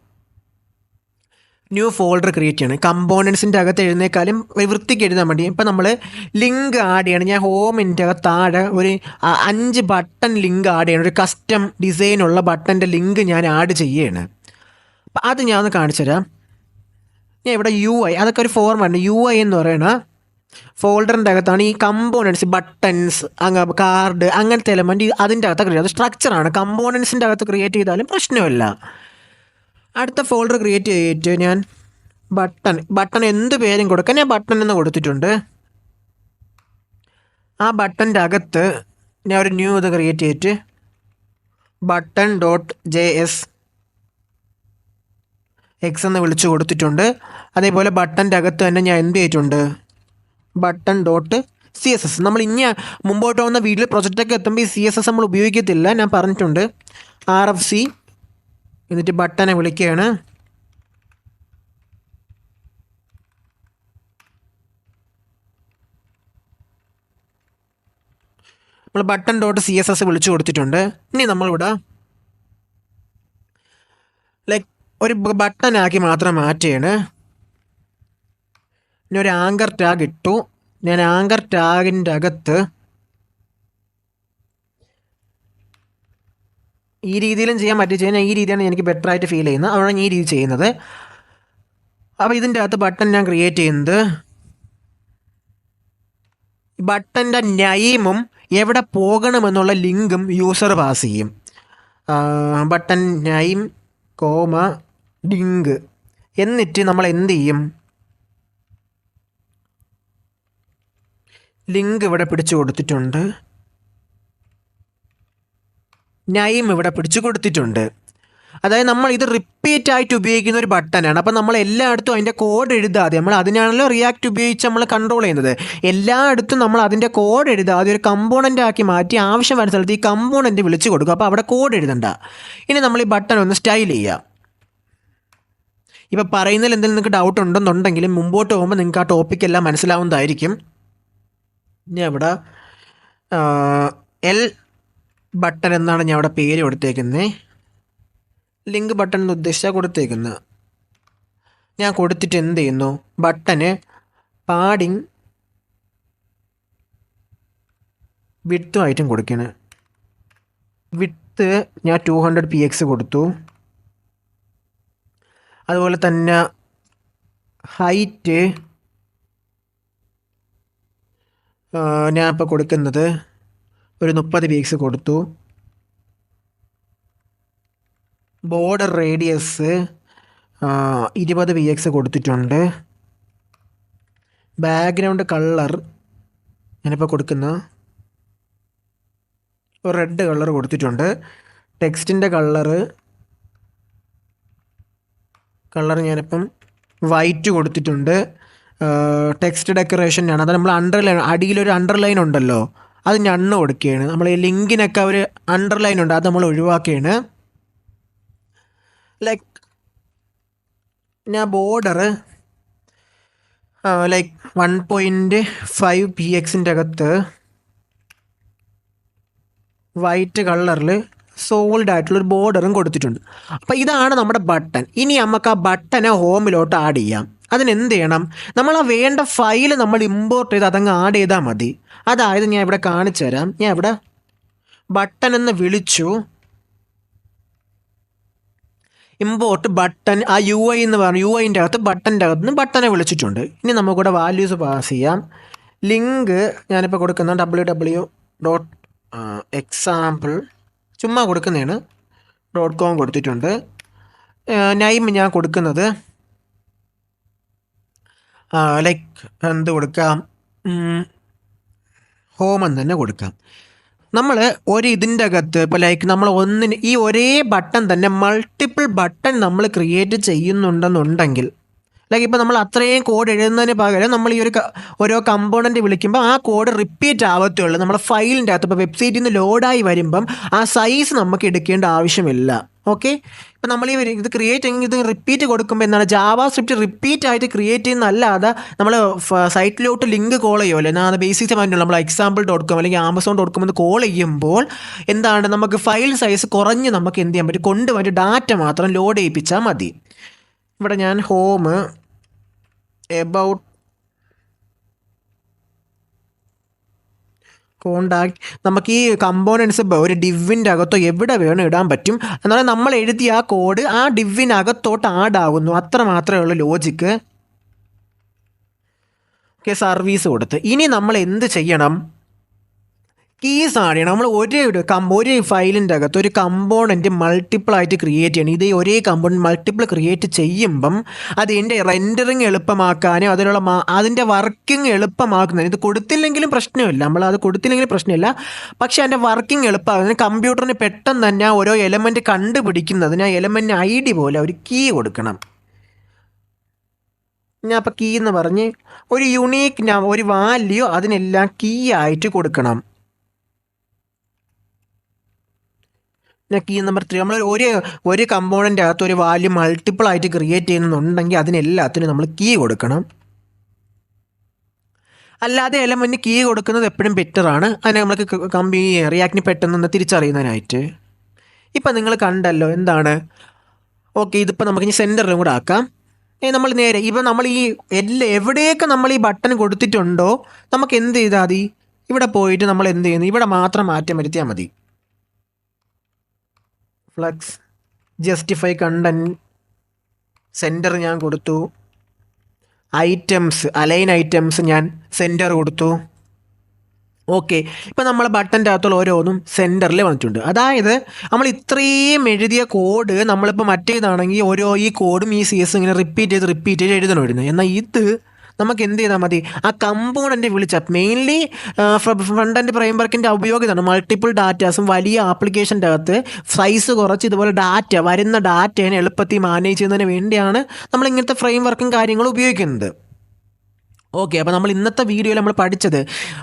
ന്യൂ ഫോൾഡർ ക്രിയേറ്റ് ചെയ്യണം. കമ്പോണൻസിൻ്റെ അകത്ത് എഴുതുന്നേക്കാളും വൃത്തിക്ക് എഴുതാൻ വേണ്ടി ഇപ്പം നമ്മൾ ലിങ്ക് ആഡ് ചെയ്യണം. ഞാൻ ഹോമിൻ്റെ അകത്ത് താഴെ ഒരു 5 ബട്ടൺ ലിങ്ക് ആഡ് ചെയ്യണം. ഒരു കസ്റ്റം ഡിസൈനുള്ള ബട്ടൻ്റെ ലിങ്ക് ഞാൻ ആഡ് ചെയ്യുകയാണ്. അപ്പം അത് ഞാൻ ഒന്ന് കാണിച്ചു തരാം. ഞാൻ ഇവിടെ UI, അതൊക്കെ ഒരു ഫോർമാറ്റ്. UI എന്ന് പറയുന്ന ഫോൾഡറിൻ്റെ അകത്താണ് ഈ കമ്പോണൻസ്, ബട്ടൺസ്, കാർഡ്, അങ്ങനത്തെ എലമെൻറ്റ് അതിൻ്റെ അകത്ത് ക്രിയേറ്റ്. അത് സ്ട്രക്ചറാണ്. കമ്പോണൻസിൻ്റെ അകത്ത് ക്രിയേറ്റ് ചെയ്താലും പ്രശ്നമില്ല. അടുത്ത ഫോൾഡർ ക്രിയേറ്റ് ചെയ്തിട്ട് ഞാൻ ബട്ടൺ എന്ത് പേരും കൊടുക്കാൻ ഞാൻ ബട്ടൺ എന്ന് കൊടുത്തിട്ടുണ്ട്. ആ ബട്ടൻ്റെ അകത്ത് ഞാൻ ഒരു ന്യൂ ഇത് ക്രിയേറ്റ് ചെയ്തിട്ട് button.js എന്ന് വിളിച്ച് കൊടുത്തിട്ടുണ്ട്. അതേപോലെ ബട്ടൻ്റെ അകത്ത് തന്നെ ഞാൻ എന്ത് ചെയ്തിട്ടുണ്ട്, button.css. നമ്മൾ ഇനി മുമ്പോട്ട് പോകുന്ന വീഡിയോ പ്രൊജക്റ്റൊക്കെ എത്തുമ്പോൾ ഈ CSS നമ്മൾ ഉപയോഗിക്കത്തില്ല, ഞാൻ പറഞ്ഞിട്ടുണ്ട്. RFC എന്നിട്ട് ബട്ടനെ വിളിക്കുകയാണ്. നമ്മൾ ബട്ടൺ ഡോട്ട് CSS വിളിച്ചു കൊടുത്തിട്ടുണ്ട്. ഇനി നമ്മളിവിടെ ലൈക്ക് ഒരു ബട്ടനാക്കി മാത്രം മാറ്റുകയാണ്. ഇനി ഒരു ആങ്കർ ടാഗ് ഇട്ടു. ഞാൻ ആങ്കർ ടാഗിൻ്റെ അകത്ത് ഈ രീതിയിലും ചെയ്യാൻ പറ്റും. ഈ രീതിയാണ് എനിക്ക് ബെറ്റർ ആയിട്ട് ഫീൽ ചെയ്യുന്നത്. അതാണ് ഈ രീതി ചെയ്യുന്നത്. അപ്പോൾ ഇതിൻ്റെ അകത്ത് ബട്ടൺ ഞാൻ ക്രിയേറ്റ് ചെയ്യുന്നത് ബട്ടൻ്റെ നെയിമും എവിടെ പോകണമെന്നുള്ള ലിങ്കും യൂസർ പാസ് ചെയ്യും. Button name link. എന്നിട്ട് നമ്മൾ എന്ത് ചെയ്യും, ലിങ്ക് ഇവിടെ പിടിച്ചു കൊടുത്തിട്ടുണ്ട്, നെയിം ഇവിടെ പിടിച്ചു കൊടുത്തിട്ടുണ്ട്. അതായത് നമ്മൾ ഇത് റിപ്പീറ്റ് ആയിട്ട് ഉപയോഗിക്കുന്ന ഒരു ബട്ടനാണ്. അപ്പോൾ നമ്മൾ എല്ലായിടത്തും അതിൻ്റെ കോഡ് എഴുതാതെ, നമ്മൾ അതിനാണല്ലോ റിയാക്ട് ഉപയോഗിച്ച് നമ്മൾ കൺട്രോൾ ചെയ്യുന്നത്, എല്ലായിടത്തും നമ്മൾ അതിൻ്റെ കോഡ് എഴുതാതെ ഒരു കമ്പോണൻ്റ് ആക്കി മാറ്റി ആവശ്യം വരുന്ന സ്ഥലത്ത് ഈ കമ്പോണൻ്റ് വിളിച്ച് കൊടുക്കും. അപ്പോൾ അവിടെ കോഡ് എഴുതണ്ട. ഇനി നമ്മൾ ഈ ബട്ടൺ ഒന്ന് സ്റ്റൈൽ ചെയ്യുക. ഇപ്പോൾ പറയുന്നതിൽ എന്തെങ്കിലും നിങ്ങൾക്ക് ഡൗട്ട് ഉണ്ടെന്നുണ്ടെങ്കിലും മുമ്പോട്ട് പോകുമ്പോൾ നിങ്ങൾക്ക് ആ ടോപ്പിക്കെല്ലാം മനസ്സിലാവുന്നതായിരിക്കും. ഇനി അവിടെ എൽ ബട്ടൺ എന്നാണ് ഞാൻ അവിടെ പേര് കൊടുത്തേക്കുന്നത്. ലിങ്ക് ബട്ടൺ എന്ന് ഉദ്ദേശിച്ചാൽ കൊടുത്തേക്കുന്നത്. ഞാൻ കൊടുത്തിട്ട് എന്ത് ചെയ്യുന്നു, ബട്ടന് പാഡിങ് വിഡ്ത്തുമായിട്ടും കൊടുക്കണം. വിഡ്ത്ത് ഞാൻ 200 px കൊടുത്തു. അതുപോലെ തന്നെ ഹൈറ്റ് ഞാൻ ഇപ്പോൾ കൊടുക്കുന്നത് ഒരു 30 px കൊടുത്തു. ബോർഡർ റേഡിയസ് 20 px കൊടുത്തിട്ടുണ്ട്. ബാക്ക്ഗ്രൗണ്ട് കളർ ഞാനിപ്പോൾ കൊടുക്കുന്ന ഒരു റെഡ് കളർ കൊടുത്തിട്ടുണ്ട്. ടെക്സ്റ്റിൻ്റെ കളർ ഞാനിപ്പം വൈറ്റ് കൊടുത്തിട്ടുണ്ട്. ടെക്സ്റ്റ് ഡെക്കറേഷൻ ആണ്, അത് നമ്മൾ അണ്ടർലൈൻ, അടിയിലൊരു അണ്ടർലൈൻ ഉണ്ടല്ലോ, അത് ഞണ്ണ് കൊടുക്കുകയാണ്. നമ്മൾ ഈ ലിങ്കിനൊക്കെ ഒരു അണ്ടർലൈൻ ഉണ്ട്, അത് നമ്മൾ ഒഴിവാക്കുകയാണ്. ലൈക്ക് ഞാൻ ബോർഡർ ലൈക്ക് 1.5 pxൻ്റെ അകത്ത് വൈറ്റ് കളറിൽ സോൾഡ് ആയിട്ടുള്ളൊരു ബോർഡറും കൊടുത്തിട്ടുണ്ട്. അപ്പോൾ ഇതാണ് നമ്മുടെ ബട്ടൺ. ഇനി നമുക്ക് ആ ബട്ടനെ ഹോമിലോട്ട് ആഡ് ചെയ്യാം. അതിനെന്ത് ചെയ്യണം, നമ്മൾ ആ വേണ്ട ഫയൽ നമ്മൾ ഇമ്പോർട്ട് ചെയ്ത് അതങ്ങ് ആഡ് ചെയ്താൽ മതി. അതായത് ഞാൻ ഇവിടെ കാണിച്ചു തരാം. ഞാൻ ഇവിടെ ബട്ടൺ എന്ന് വിളിച്ചു, ഇമ്പോർട്ട് ബട്ടൺ, ആ UI എന്ന് പറഞ്ഞു, UIൻ്റെ അകത്ത് ബട്ടൻ്റെ അകത്ത് നിന്ന് ബട്ടനെ വിളിച്ചിട്ടുണ്ട്. ഇനി നമുക്കിവിടെ വാല്യൂസ് പാസ് ചെയ്യാം. ലിങ്ക് ഞാനിപ്പോൾ കൊടുക്കുന്ന www.example ചുമ്മാ കൊടുക്കുന്നതാണ് .com കൊടുത്തിട്ടുണ്ട്. നെയിം ഞാൻ കൊടുക്കുന്നത് ലൈക്ക് എന്ത് കൊടുക്കാം, ഹോം എന്ന് തന്നെ കൊടുക്കാം. നമ്മൾ ഇതിൻ്റെ അകത്ത് ഇപ്പോൾ ലൈക്ക് നമ്മൾ ഈ ഒരേ ബട്ടൺ തന്നെ മൾട്ടിപ്പിൾ ബട്ടൺ നമ്മൾ ക്രിയേറ്റ് ചെയ്യുന്നുണ്ടെന്നുണ്ടെങ്കിൽ, ലൈക്ക് ഇപ്പോൾ നമ്മൾ അത്രയും കോഡ് എഴുതുന്നതിന് പകരം നമ്മൾ ഈ ഓരോ കമ്പോണൻറ്റ് വിളിക്കുമ്പോൾ ആ കോഡ് റിപ്പീറ്റ് ആവത്തുള്ളൂ. നമ്മുടെ ഫയലിൻ്റെ അകത്ത് ഇപ്പോൾ വെബ്സൈറ്റിൽ നിന്ന് ലോഡായി വരുമ്പം ആ സൈസ് നമുക്ക് എടുക്കേണ്ട ആവശ്യമില്ല. ഓക്കെ, ഇപ്പം നമ്മൾ ഇത് ഇത് റിപ്പീറ്റ് കൊടുക്കുമ്പോൾ എന്താണ്, ജാവാസ്ക്രിപ്റ്റ് റിപ്പീറ്റ് ആയിട്ട് ക്രിയേറ്റ് ചെയ്യുന്നതല്ലാതെ നമ്മൾ സൈറ്റിലോട്ട് ലിങ്ക് കോൾ ചെയ്യുമല്ലോ, എന്നാൽ ബേസിക്സ് പറഞ്ഞുള്ളൂ. നമ്മൾ example.com അല്ലെങ്കിൽ Amazon.com എന്ന് കോൾ ചെയ്യുമ്പോൾ എന്താണ്, നമുക്ക് ഫയൽ സൈസ് കുറഞ്ഞ് നമുക്ക് എന്ത് ചെയ്യാൻ പറ്റും, കൊണ്ടുവന്നിട്ട് ഡാറ്റ മാത്രം ലോഡ് ചെയ്യിപ്പിച്ചാൽ മതി. ഇവിടെ ഞാൻ ഹോം എബൌട്ട് കോണ്ടാക്ട്, നമുക്ക് ഈ കമ്പോണൻസ് ഒരു ഡിവിൻ്റെ അകത്തോ എവിടെ വേണം ഇടാൻ പറ്റും. എന്നാൽ നമ്മൾ എഴുതിയ ആ കോഡ് ആ ഡിവിനകത്തോട്ട് ആഡ് ആകുന്നു, അത്ര മാത്രമേ ഉള്ളൂ ലോജിക്ക്. ഓക്കെ, സർവീസ് കൊടുത്ത് ഇനി നമ്മൾ എന്ത് ചെയ്യണം, കീസ് ആഡ് ചെയ്യണം. നമ്മൾ ഒരു ഫയലിൻ്റെ അകത്ത് ഒരു കമ്പോണൻറ്റ് മൾട്ടിപ്പിളായിട്ട് ക്രിയേറ്റ് ചെയ്യണം. ഇത് ഒരേ കമ്പോണൻറ്റ് മൾട്ടിപ്പിൾ ക്രിയേറ്റ് ചെയ്യുമ്പം അതിൻ്റെ റെൻഡറിങ് എളുപ്പമാക്കാനും അതിൻ്റെ വർക്കിംഗ് എളുപ്പമാക്കുന്നതിന്, ഇത് കൊടുത്തില്ലെങ്കിലും പ്രശ്നമില്ല, നമ്മളത് കൊടുത്തില്ലെങ്കിലും പ്രശ്നമില്ല, പക്ഷേ അതിൻ്റെ വർക്കിംഗ് എളുപ്പമാകുന്നതിന് കമ്പ്യൂട്ടറിന് പെട്ടെന്ന് തന്നെ ഓരോ എലമെൻറ്റ് കണ്ടുപിടിക്കുന്നതിന് ആ എലമെൻറ്റ് ID പോലെ ഒരു കീ കൊടുക്കണം. ഞാൻ അപ്പോൾ കീ എന്ന് പറഞ്ഞ് ഒരു യുണീക്ക് ഒരു വാല്യൂ അതിനെല്ലാം കീ ആയിട്ട് കൊടുക്കണം. കീ നമ്പർ 3, നമ്മൾ ഒരു കമ്പോണൻ്റ് അകത്ത് ഒരു വാല്യൂ മൾട്ടിപ്പിൾ ആയിട്ട് ക്രിയേറ്റ് ചെയ്യുന്നുണ്ടെങ്കിൽ അതിനെല്ലാത്തിനും നമ്മൾ കീ കൊടുക്കണം. അല്ലാതെ എലമെൻറ്റ് കീ കൊടുക്കുന്നത് എപ്പോഴും ബെറ്ററാണ്. അതിനെ നമുക്ക് റിയാക്റ്റിന് പെട്ടെന്ന് തിരിച്ചറിയുന്നതിനായിട്ട്. ഇപ്പം നിങ്ങൾ കണ്ടല്ലോ എന്താണ്. ഓക്കെ, ഇതിപ്പോൾ നമുക്ക് ഇനി സെൻറ്ററിലും കൂടെ ആക്കാം. നമ്മൾ നേരെ ഇപ്പം നമ്മൾ ഈ എവിടെയൊക്കെ നമ്മൾ ഈ ബട്ടൺ കൊടുത്തിട്ടുണ്ടോ നമുക്ക് എന്ത് ചെയ്താൽ മതി, ഇവിടെ പോയിട്ട് നമ്മൾ എന്ത് ചെയ്യുന്നു, ഇവിടെ മാത്രം മാറ്റം വരുത്തിയാൽ മതി. ഫ്ലക്സ് ജസ്റ്റിഫൈ കണ്ടന്റ് സെൻറ്റർ ഞാൻ കൊടുത്തു. ഐറ്റംസ് അലൈൻ ഐറ്റംസ് ഞാൻ സെൻറ്റർ കൊടുത്തു. ഓക്കെ, ഇപ്പം നമ്മൾ ബട്ടൻ്റെ അകത്തുള്ള ഓരോന്നും സെൻറ്ററിൽ വന്നിട്ടുണ്ട്. അതായത് നമ്മൾ ഇത്രയും എഴുതിയ കോഡ് നമ്മളിപ്പോൾ മറ്റേതാണെങ്കിൽ ഈ കോഡും ഈ CS ഇങ്ങനെ റിപ്പീറ്റ് ചെയ്ത് എഴുതണമായിരുന്നു. എന്നാൽ ഇത് നമുക്ക് എന്ത് ചെയ്താൽ മതി, ആ കമ്പോണൻറ്റ് വിളിച്ചാൽ മെയിൻലി ഫ്രണ്ട് എൻഡ് ഫ്രെയിംവർക്കിൻ്റെ ഉപയോഗമാണ് മൾട്ടിപ്പിൾ ഡാറ്റാസും വലിയ ആപ്ലിക്കേഷൻ്റെ അകത്ത് സൈസ് കുറച്ച് ഇതുപോലെ വരുന്ന ഡാറ്റേനെ എളുപ്പത്തിൽ മാനേജ് ചെയ്യുന്നതിന് വേണ്ടിയാണ് നമ്മൾ ഇങ്ങനത്തെ ഫ്രെയിംവർക്കും കാര്യങ്ങളും ഉപയോഗിക്കുന്നത്. ഓക്കെ, അപ്പോൾ നമ്മൾ ഇന്നത്തെ വീഡിയോയിൽ നമ്മൾ പഠിച്ചത്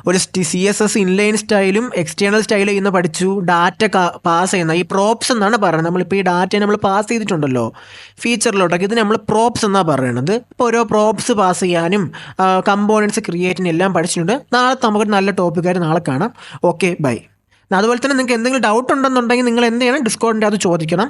ഒരു CSS ഇൻലൈൻ സ്റ്റൈലും എക്സ്റ്റേണൽ സ്റ്റൈലും ഇന്ന് പഠിച്ചു. ഡാറ്റ പാസ് ചെയ്യുന്ന ഈ പ്രോപ്സ് എന്നാണ് പറയുന്നത്. നമ്മളിപ്പോൾ ഈ ഡാറ്റയെ നമ്മൾ പാസ് ചെയ്തിട്ടുണ്ടല്ലോ ഫീച്ചറിലോട്ടൊക്കെ, ഇത് നമ്മൾ പ്രോപ്സ് എന്നാണ് പറയുന്നത്. ഇപ്പോൾ ഓരോ പ്രോപ്സ് പാസ് ചെയ്യാനും കമ്പോണൻസ് ക്രിയേറ്റിനും എല്ലാം പഠിച്ചിട്ടുണ്ട്. നാളെ നമുക്ക് നല്ല ടോപ്പിക്കായിട്ട് നാളെ കാണാം. Okay, bye. അതുപോലെ തന്നെ നിങ്ങൾക്ക് എന്തെങ്കിലും ഡൗട്ട് ഉണ്ടെന്നുണ്ടെങ്കിൽ നിങ്ങൾ എന്ത് ചെയ്യണം, ഡിസ്കോഡിൻ്റെ അത് ചോദിക്കണം.